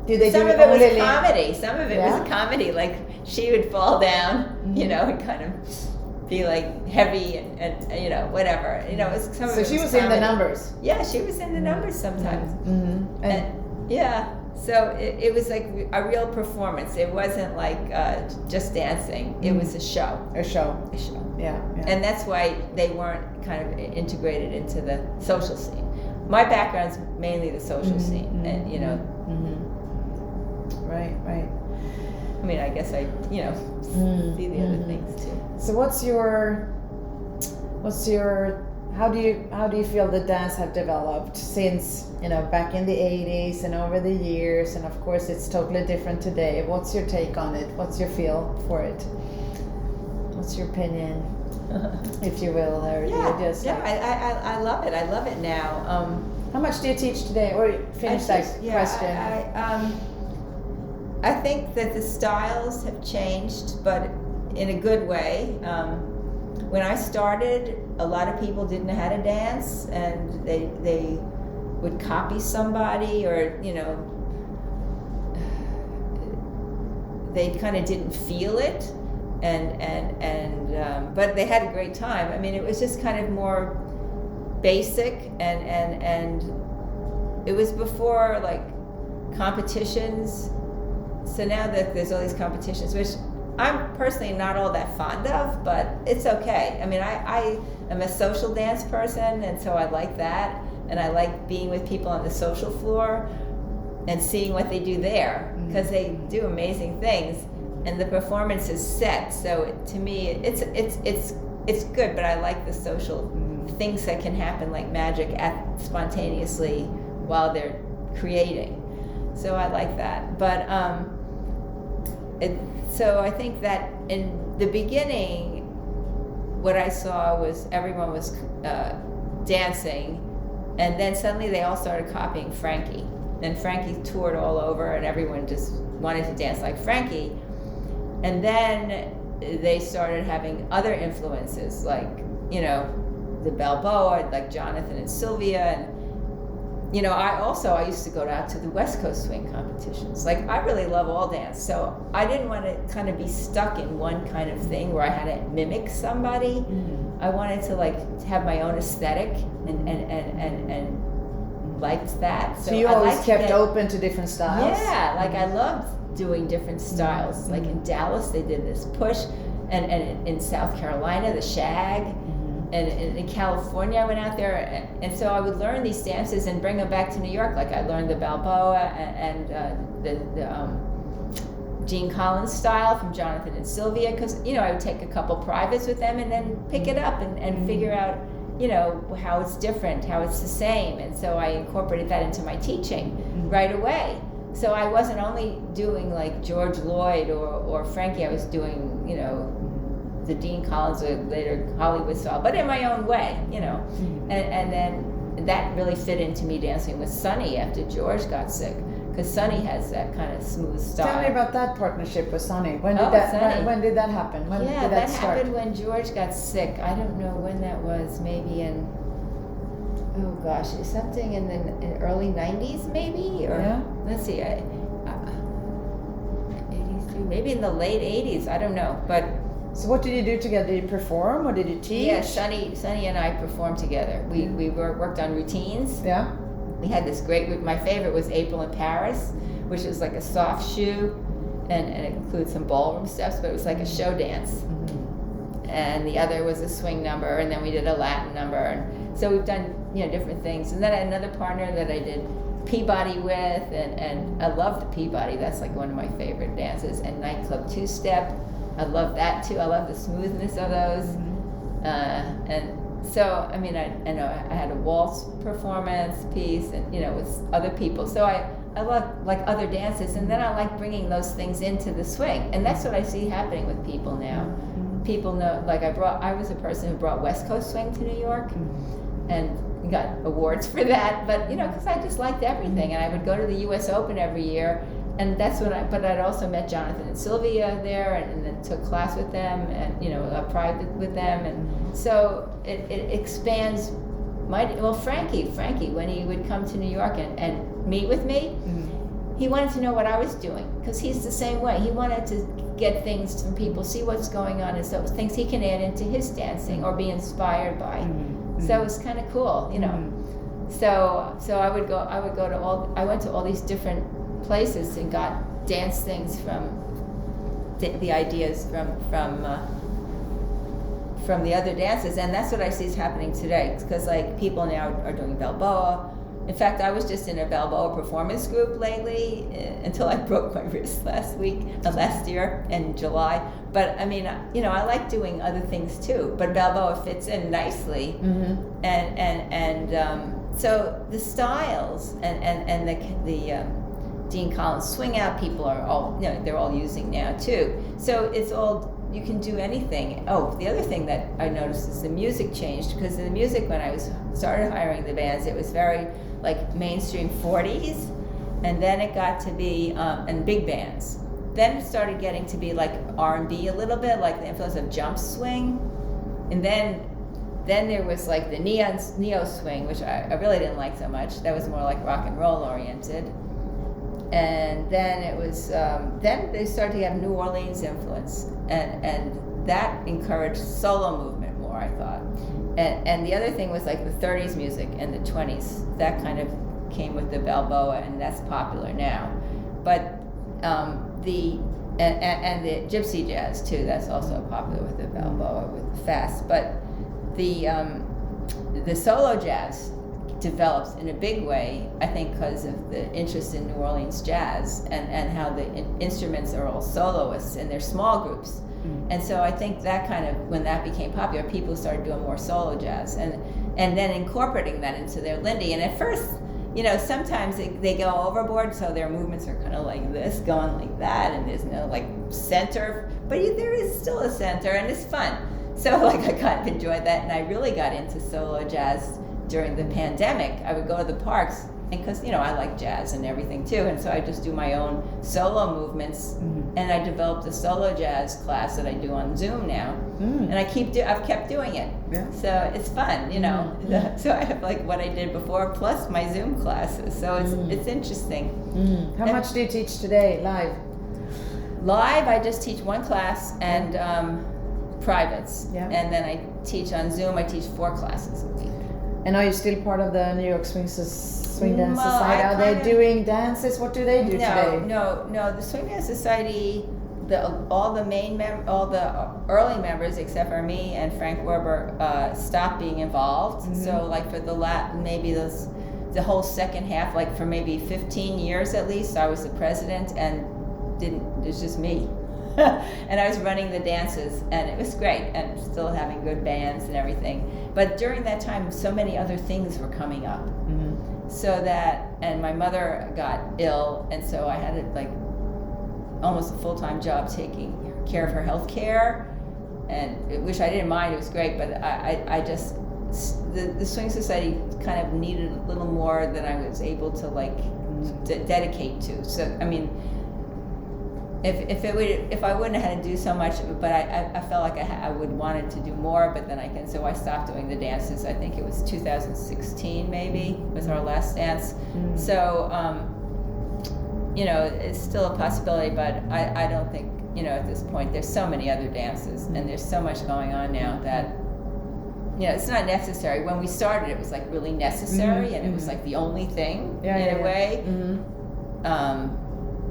Did they some do of it was only comedy. Some of it Yeah? was comedy. Like she would fall down, you know, and kind of be like heavy and you know, whatever. You know, it was some of So it she was comedy. in the numbers. Yeah, she was in the numbers sometimes. Mm-hmm. And yeah, so it was like a real performance. It wasn't like just dancing. It was a show. A show. A show. Yeah. And that's why they weren't kind of integrated into the social scene. My background's mainly the social scene, and you know. Right. Right. I mean, I guess I, you know, see the other things too. So what's your how do you feel the dance have developed since, you know, back in the 80s and over the years, and of course it's totally different today. What's your take on it? What's your feel for it? What's your opinion, if you will, or do you just like, I love it. I love it now. how much do you teach today? Or finish that question. I think that the styles have changed, but in a good way. When I started, a lot of people didn't know how to dance, and they would copy somebody, or you know, they kind of didn't feel it, but they had a great time. I mean, it was just kind of more basic, and it was before like competitions. So now that there's all these competitions, which I'm personally not all that fond of, but it's okay. I mean, I am a social dance person, and so I like that, and I like being with people on the social floor and seeing what they do there, because they do amazing things, and the performance is set. So to me, it's good, but I like the social things that can happen like magic spontaneously while they're creating. So I like that, but so I think that in the beginning, what I saw was everyone was dancing, and then suddenly they all started copying Frankie. And Frankie toured all over, and everyone just wanted to dance like Frankie. And then they started having other influences, like, you know, the Balboa, like Jonathan and Sylvia, and you know, I used to go out to the West Coast swing competitions. Like, I really love all dance, so I didn't want to kind of be stuck in one kind of thing where I had to mimic somebody. I wanted to like have my own aesthetic and liked that. So you always kept open to different styles? Yeah, like I loved doing different styles. Like in Dallas, they did this push, and in South Carolina, the shag. And in California, I went out there, and so I would learn these dances and bring them back to New York. Like I learned the Balboa and the Gene Collins style from Jonathan and Sylvia, because you know I would take a couple privates with them and then pick it up and figure out, you know, how it's different, how it's the same, and so I incorporated that into my teaching right away. So I wasn't only doing like George Lloyd or Frankie. I was doing, you know, the Dean Collins or later Hollywood style, but in my own way, you know. And then that really fit into me dancing with Sonny after George got sick, because Sonny has that kind of smooth style. Tell me about that partnership with Sonny. When did that happen? When did that start? Happened when George got sick. I don't know when that was. Maybe in something in the early 90s, maybe, or let's see, 83, maybe in the late 80s. I don't know, but. So what did you do together? Did you perform or did you teach? Yeah, Sonny and I performed together. We worked on routines. Yeah. We had this great, my favorite was April in Paris, which is like a soft shoe, and it includes some ballroom steps, but it was like a show dance. And the other was a swing number, and then we did a Latin number. And so we've done, you know, different things. And then I had another partner that I did Peabody with, and I love the Peabody. That's like one of my favorite dances. And nightclub two-step. I love that too. I love the smoothness of those. And so, I mean, I know I had a waltz performance piece, and you know, with other people. So I love like other dances, and then I like bringing those things into the swing, and that's what I see happening with people now. People know, like I was a person who brought West Coast swing to New York, and got awards for that. But you know, because I just liked everything, and I would go to the U.S. Open every year. And that's when but I'd also met Jonathan and Sylvia there, and then took class with them, and you know, private with them, and so it expands Frankie, when he would come to New York and meet with me, he wanted to know what I was doing, because he's the same way. He wanted to get things from people, see what's going on, and so things he can add into his dancing or be inspired by. So it was kind of cool, you know. So I would go to I went to all these different places and got dance things from the ideas from the other dances, and that's what I see is happening today, because like people now are doing Balboa. In fact, I was just in a Balboa performance group lately until I broke my wrist last year in July. But I mean, you know, I like doing other things too, but Balboa fits in nicely. So the styles and the Dean Collins swing out people are all, you know, they're all using now too. So it's all, you can do anything. Oh, the other thing that I noticed is the music changed, because in the music when I started hiring the bands, it was very like mainstream 40s, and then it got to be and big bands. Then it started getting to be like R&B a little bit, like the influence of jump swing, and then there was like the neo swing, which I really didn't like so much. That was more like rock and roll oriented. And then it was then they started to have New Orleans influence, and that encouraged solo movement more, I thought. And the other thing was like the 30s music and the 20s, that kind of came with the Balboa, and that's popular now. But the gypsy jazz too, that's also popular with the Balboa, with the fast. But the solo jazz develops in a big way, I think, because of the interest in New Orleans jazz and how the instruments are all soloists and they're small groups. And so I think that kind of, when that became popular, people started doing more solo jazz and then incorporating that into their Lindy. And at first, you know, sometimes they go overboard, so their movements are kind of like this, going like that, and there's no like center, but there is still a center, and it's fun. So like I kind of enjoyed that, and I really got into solo jazz during the pandemic. I would go to the parks, and because, you know, I like jazz and everything too, and so I just do my own solo movements, and I developed a solo jazz class that I do on Zoom now, and I've kept doing it. Yeah. So it's fun, you know. So I have like what I did before plus my Zoom classes. So it's interesting. How much do you teach today live? Live, I just teach one class and privates, and then I teach on Zoom. I teach 4 classes a week. And are you still part of the New York Swing Dance Society? Are they doing dances? What do they do today? No. The Swing Dance Society, all the early members, except for me and Frank Werber, stopped being involved. So like for the whole second half, like for maybe 15 years at least, I was the president, and it was just me. And I was running the dances, and it was great, and still having good bands and everything. But during that time, so many other things were coming up. And my mother got ill, and so I had like almost a full-time job taking care of her health care, and which I didn't mind. It was great, but I just the Swing Society kind of needed a little more than I was able to like dedicate to. So I mean, if I wouldn't have had to do so much, but I felt like I would wanted to do more, but then so I stopped doing the dances. I think it was 2016 maybe was our last dance. So you know, it's still a possibility, but I don't think, you know, at this point there's so many other dances and there's so much going on now that, you know, it's not necessary. When we started, it was like really necessary, and it was like the only thing in a way.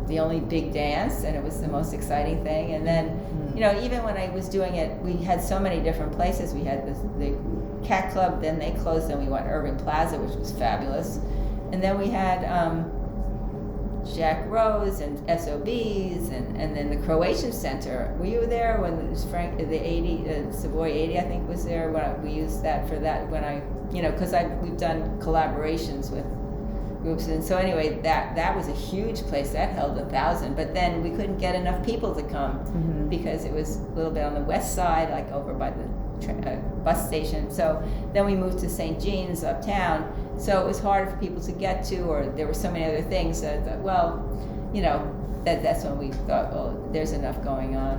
The only big dance, and it was the most exciting thing. And then, you know, even when I was doing it, we had so many different places. We had the Cat Club, then they closed, and we went to Irving Plaza, which was fabulous. And then we had Jack Rose and SOBs, and then the Croatian Center. Were you there when it was Savoy 80, I think, was there? When we used that for that, when I, you know, because we've done collaborations with groups, and so anyway, that was a huge place that held 1,000. But then we couldn't get enough people to come because it was a little bit on the west side, like over by the bus station. So then we moved to St. Jean's uptown. So it was hard for people to get to, or there were so many other things that I thought, well, you know, that's when we thought, well, there's enough going on.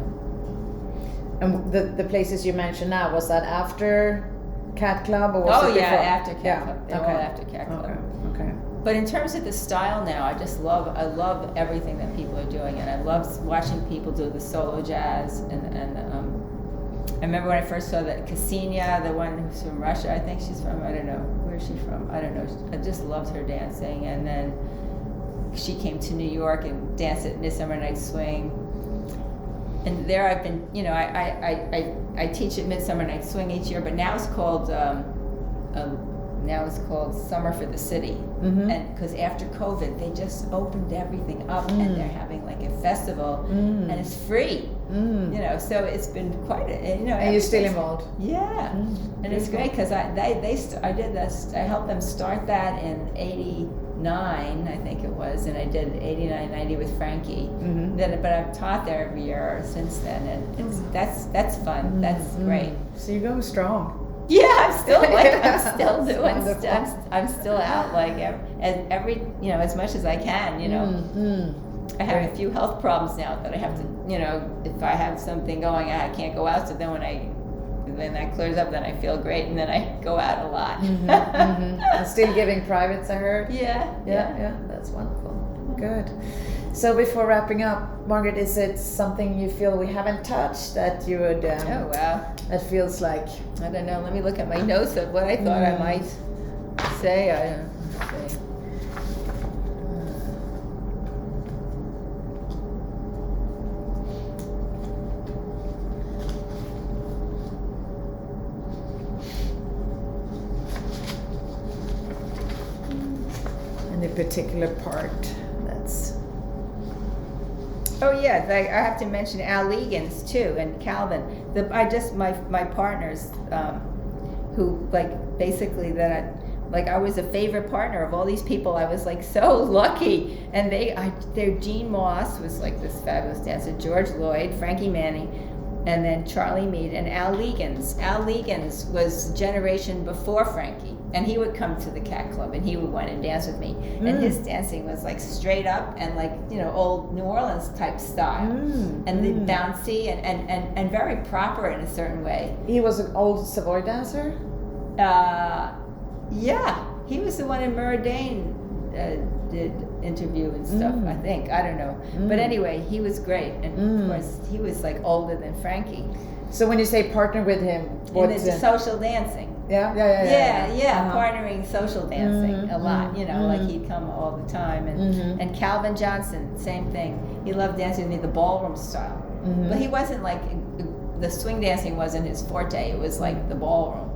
And the places you mentioned now, was that after Cat Club, or was it before? After Cat Club. They were all after Cat Club. Okay. But in terms of the style now, I love everything that people are doing, and I love watching people do the solo jazz. And I remember when I first saw that Ksenia, the one who's from Russia, I think she's from, I don't know, where's she from? I don't know. I just loved her dancing. And then she came to New York and danced at Midsummer Night's Swing. And there I've been, you know, I teach at Midsummer Night's Swing each year, but now it's called Summer for the City. And because after COVID, they just opened everything up, and they're having like a festival, and it's free. You know, so it's been quite a, you know. And you're still involved. Yeah, and it's great because I did this. I helped them start that in '89, I think it was, and I did '89, '90 with Frankie. Then, but I've taught there every year since then, and that's fun. That's great. So you're going strong. Yeah, I'm still doing stuff. I'm still out like every you know, as much as I can. You know, I have a few health problems now that I have to, you know, if I have something going, I can't go out. So then when that clears up, then I feel great, and then I go out a lot. And still giving privates, I heard. Yeah. That's wonderful. Good. So before wrapping up, Margaret, is it something you feel we haven't touched that you would? Oh wow. That feels like. I don't know. Let me look at my notes of what I thought I might say. I don't know. Any particular part that's. Oh yeah, I have to mention Al Legans too, and Calvin. My partners, who like basically I was a favorite partner of all these people. I was like so lucky, and their Gene Moss was like this fabulous dancer, George Lloyd, Frankie Manning, and then Charlie Meade and Al Legans. Al Legans was a generation before Frankie, and he would come to the Cat Club, and he would want to dance with me. And his dancing was like straight up and like, you know, old New Orleans type style, and the bouncy and very proper in a certain way. He was an old Savoy dancer. Yeah, he was the one in Muradain did interview and stuff. I think, I don't know, but anyway, he was great, and of course he was like older than Frankie. So when you say partner with him, what's the social dancing? Yeah. Partnering social dancing a lot. You know, like he'd come all the time, and Calvin Johnson, same thing. He loved dancing with me the ballroom style, but he wasn't like. The swing dancing wasn't his forte. It was like the ballroom.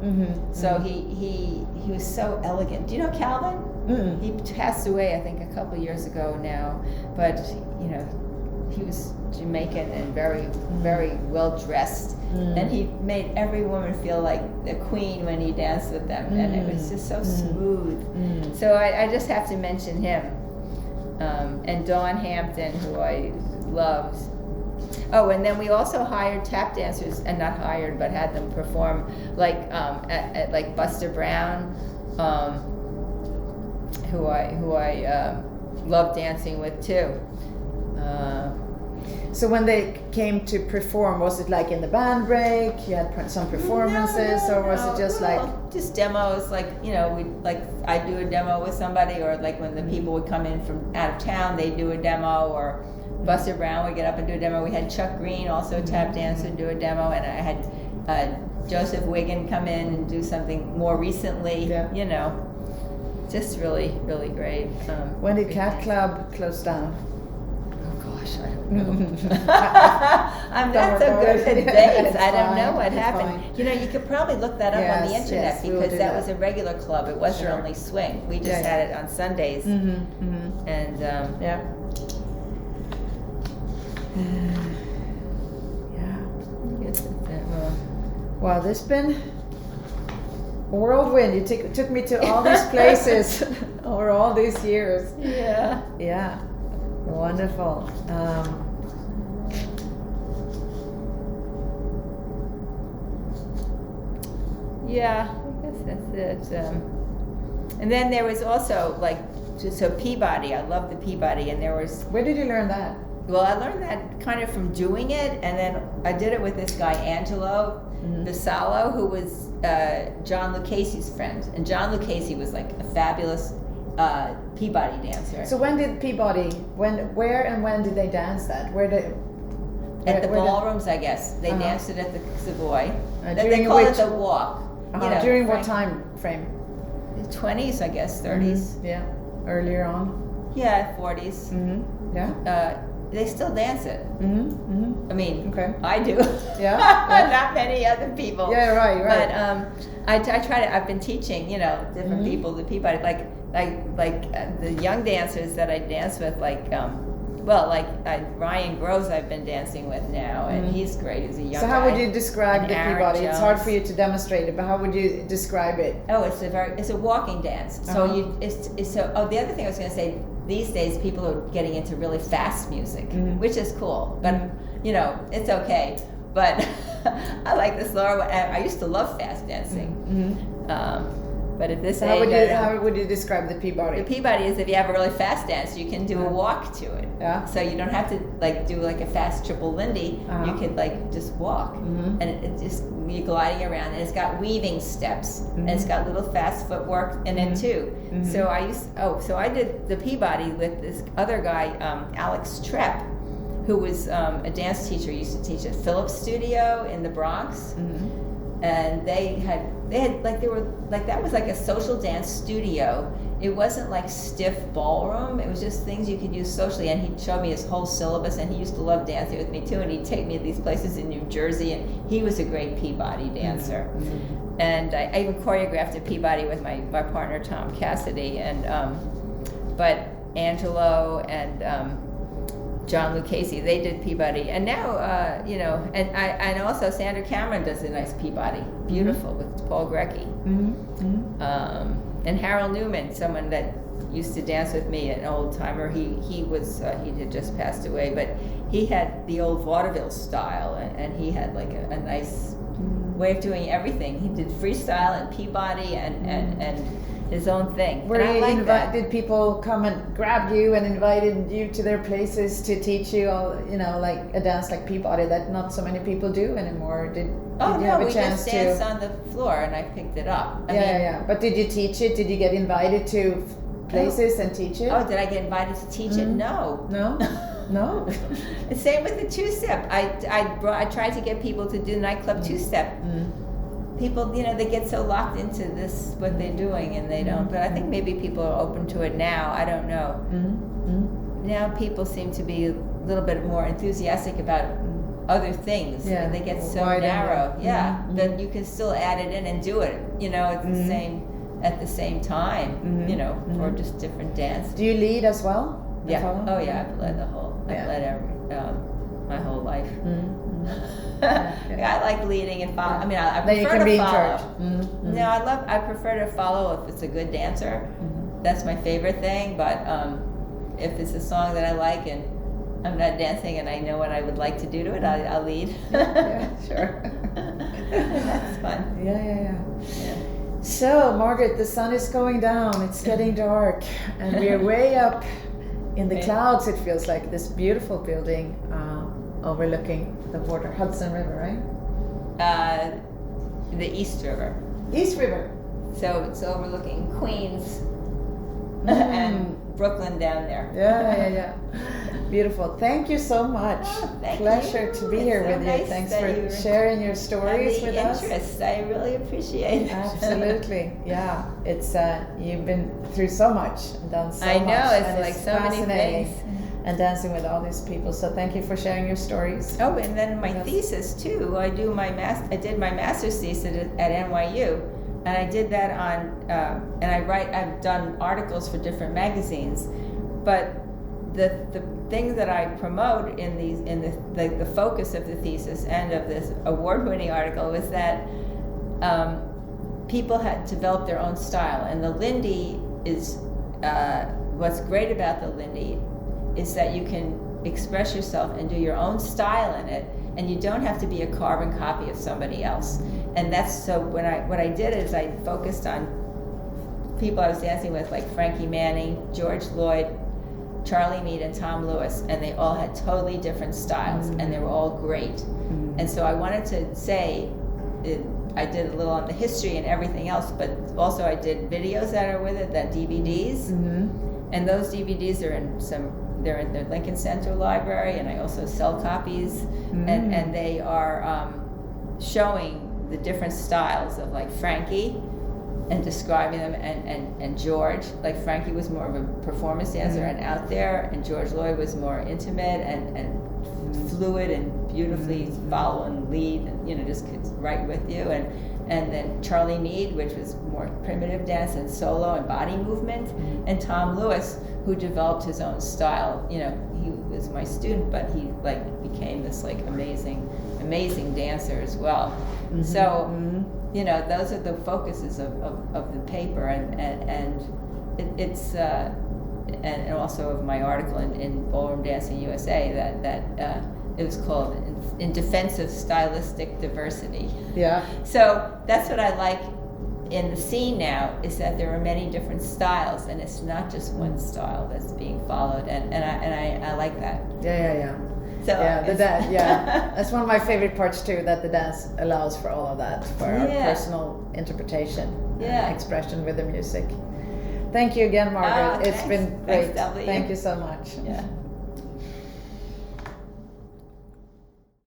So he was so elegant. Do you know Calvin? He passed away, I think, a couple years ago now. But you know, he was Jamaican and very, very well dressed, and he made every woman feel like the queen when he danced with them, and it was just so smooth. So I just have to mention him, and Dawn Hampton, who I loved. Oh, and then we also hired tap dancers, and not hired, but had them perform, like at like Buster Brown, who I love dancing with too. So when they came to perform, was it like in the band break? You had some performances, or was it just like just demos? Like, you know, I do a demo with somebody, or like when the people would come in from out of town, they do a demo, or Buster Brown would get up and do a demo. We had Chuck Green, also a tap dancer, do a demo, and I had Joseph Wiggin come in and do something more recently. You know, just really, really great. When did Cat Club close down? Gosh, I don't know. I'm not so good at dates. I don't know what happened. Fine. You know, you could probably look that up on the internet, because that was a regular club. It wasn't only swing. We just had it on Sundays. And Wow, this has been a whirlwind. You took me to all these places over all these years. Yeah. Wonderful. Yeah, I guess that's it. And then there was also so Peabody. I love the Peabody, and there was. Where did you learn that? Well, I learned that kind of from doing it, and then I did it with this guy Angelo Vassallo, who was John Lucchese's friend, and John Lucchese was like a fabulous Peabody dancer. So when did Peabody? Where and when did they dance that? At the ballrooms, I guess. They danced it at the Savoy. They call it the walk. During what time frame? 20s, I guess, 30s. Yeah, earlier on. Yeah, 40s. Yeah. They still dance it. I mean, I do. Yeah. Not many other people. Yeah, right. But I try to. I've been teaching, different people the Peabody, like the young dancers that I dance with, Ryan Groves I've been dancing with now, and he's great. He's a young guy. So how would you describe the Peabody? Jones. It's hard for you to demonstrate it, but how would you describe it? Oh, it's a walking dance. So the other thing I was going to say, these days people are getting into really fast music, which is cool, but it's okay. But I like the slower one. I used to love fast dancing. But at this age, how would you describe the Peabody? The Peabody is if you have a really fast dance, you can do a walk to it. Yeah. So you don't have to do a fast triple Lindy. You could just walk, and it just you're gliding around, and it's got weaving steps, and it's got little fast footwork in it too. So I did the Peabody with this other guy, Alex Trepp, who was a dance teacher. He used to teach at Phillips Studio in the Bronx. And that was like a social dance studio. It wasn't like stiff ballroom. It was just things you could use socially. And he'd show me his whole syllabus, and he used to love dancing with me too. And he'd take me to these places in New Jersey, and he was a great Peabody dancer. And I even choreographed a Peabody with my partner Tom Cassidy, and but Angelo and John Lucchese, they did Peabody, and now and also Sandra Cameron does a nice Peabody, beautiful, with Paul Grecki, and Harold Newman, someone that used to dance with me, an old timer. He had just passed away, but he had the old vaudeville style, and he had like a nice way of doing everything. He did freestyle and Peabody and his own thing. Did people come and grab you and invited you to their places to teach you all, like a dance like Peabody that not so many people do anymore? Did you have a chance to? We just danced on the floor, and I picked it up. Yeah. But did you teach it? Did you get invited to places and teach it? Oh, did I get invited to teach it? No. No. Same with the two-step. I tried to get people to do nightclub two-step. People, they get so locked into this, what they're doing, and they don't. But I think maybe people are open to it now. I don't know. Now people seem to be a little bit more enthusiastic about other things. Yeah. They get so narrow. Yeah. But you can still add it in and do it. It's the same at the same time. Or just different dance. Do you lead as well? Yeah. Oh yeah. I've led my whole life. I like leading and follow. I prefer to follow. No, I prefer to follow if it's a good dancer. That's my favorite thing. But if it's a song that I like and I'm not dancing and I know what I would like to do to it, I'll lead. Yeah, sure. That's fun. Yeah. So, Margaret, the sun is going down. It's getting dark, and we're way up in the clouds. It feels like this beautiful building overlooking the border, Hudson River, right? The East River. East River. So it's overlooking Queens and Brooklyn down there. Yeah. Beautiful. Thank you so much. Oh, Pleasure to be here with you. Thanks for sharing your stories with us. I really appreciate it. Absolutely. Yeah. It's you've been through so much and done so much. I know. It's like so many things. And dancing with all these people. So thank you for sharing your stories. Oh, and then my thesis too. I did my master's thesis at NYU, and I did that on. And I've done articles for different magazines, but the things that I promote in the focus of the thesis and of this award-winning article was that people had developed their own style, and the Lindy is what's great about the Lindy is that you can express yourself and do your own style in it, and you don't have to be a carbon copy of somebody else. And that's so what I did is I focused on people I was dancing with, like Frankie Manning, George Lloyd, Charlie Meade, and Tom Lewis, and they all had totally different styles, and they were all great. And so I wanted to say I did a little on the history and everything else, but also I did videos that are with it, that DVDs, and those DVDs are they're in the Lincoln Center Library, and I also sell copies, and they are showing the different styles of like Frankie, and describing them, and George. Like Frankie was more of a performance dancer and out there, and George Lloyd was more intimate and fluid and beautifully follow and lead, and just right with you. And then Charlie Meade, which was more primitive dance and solo and body movement, and Tom Lewis, who developed his own style. He was my student, but he like became this like amazing dancer as well. So those are the focuses of the paper, and it's and also of my article in Ballroom Dancing USA that it was called in Defense of Stylistic Diversity. Yeah. So that's what I like in the scene now, is that there are many different styles, and it's not just one style that's being followed, and I like that. Yeah. So that's one of my favorite parts too, that the dance allows for all of that, for our personal interpretation and expression with the music. Thank you again, Margaret. It's been great. Thanks, Thank you so much. Yeah.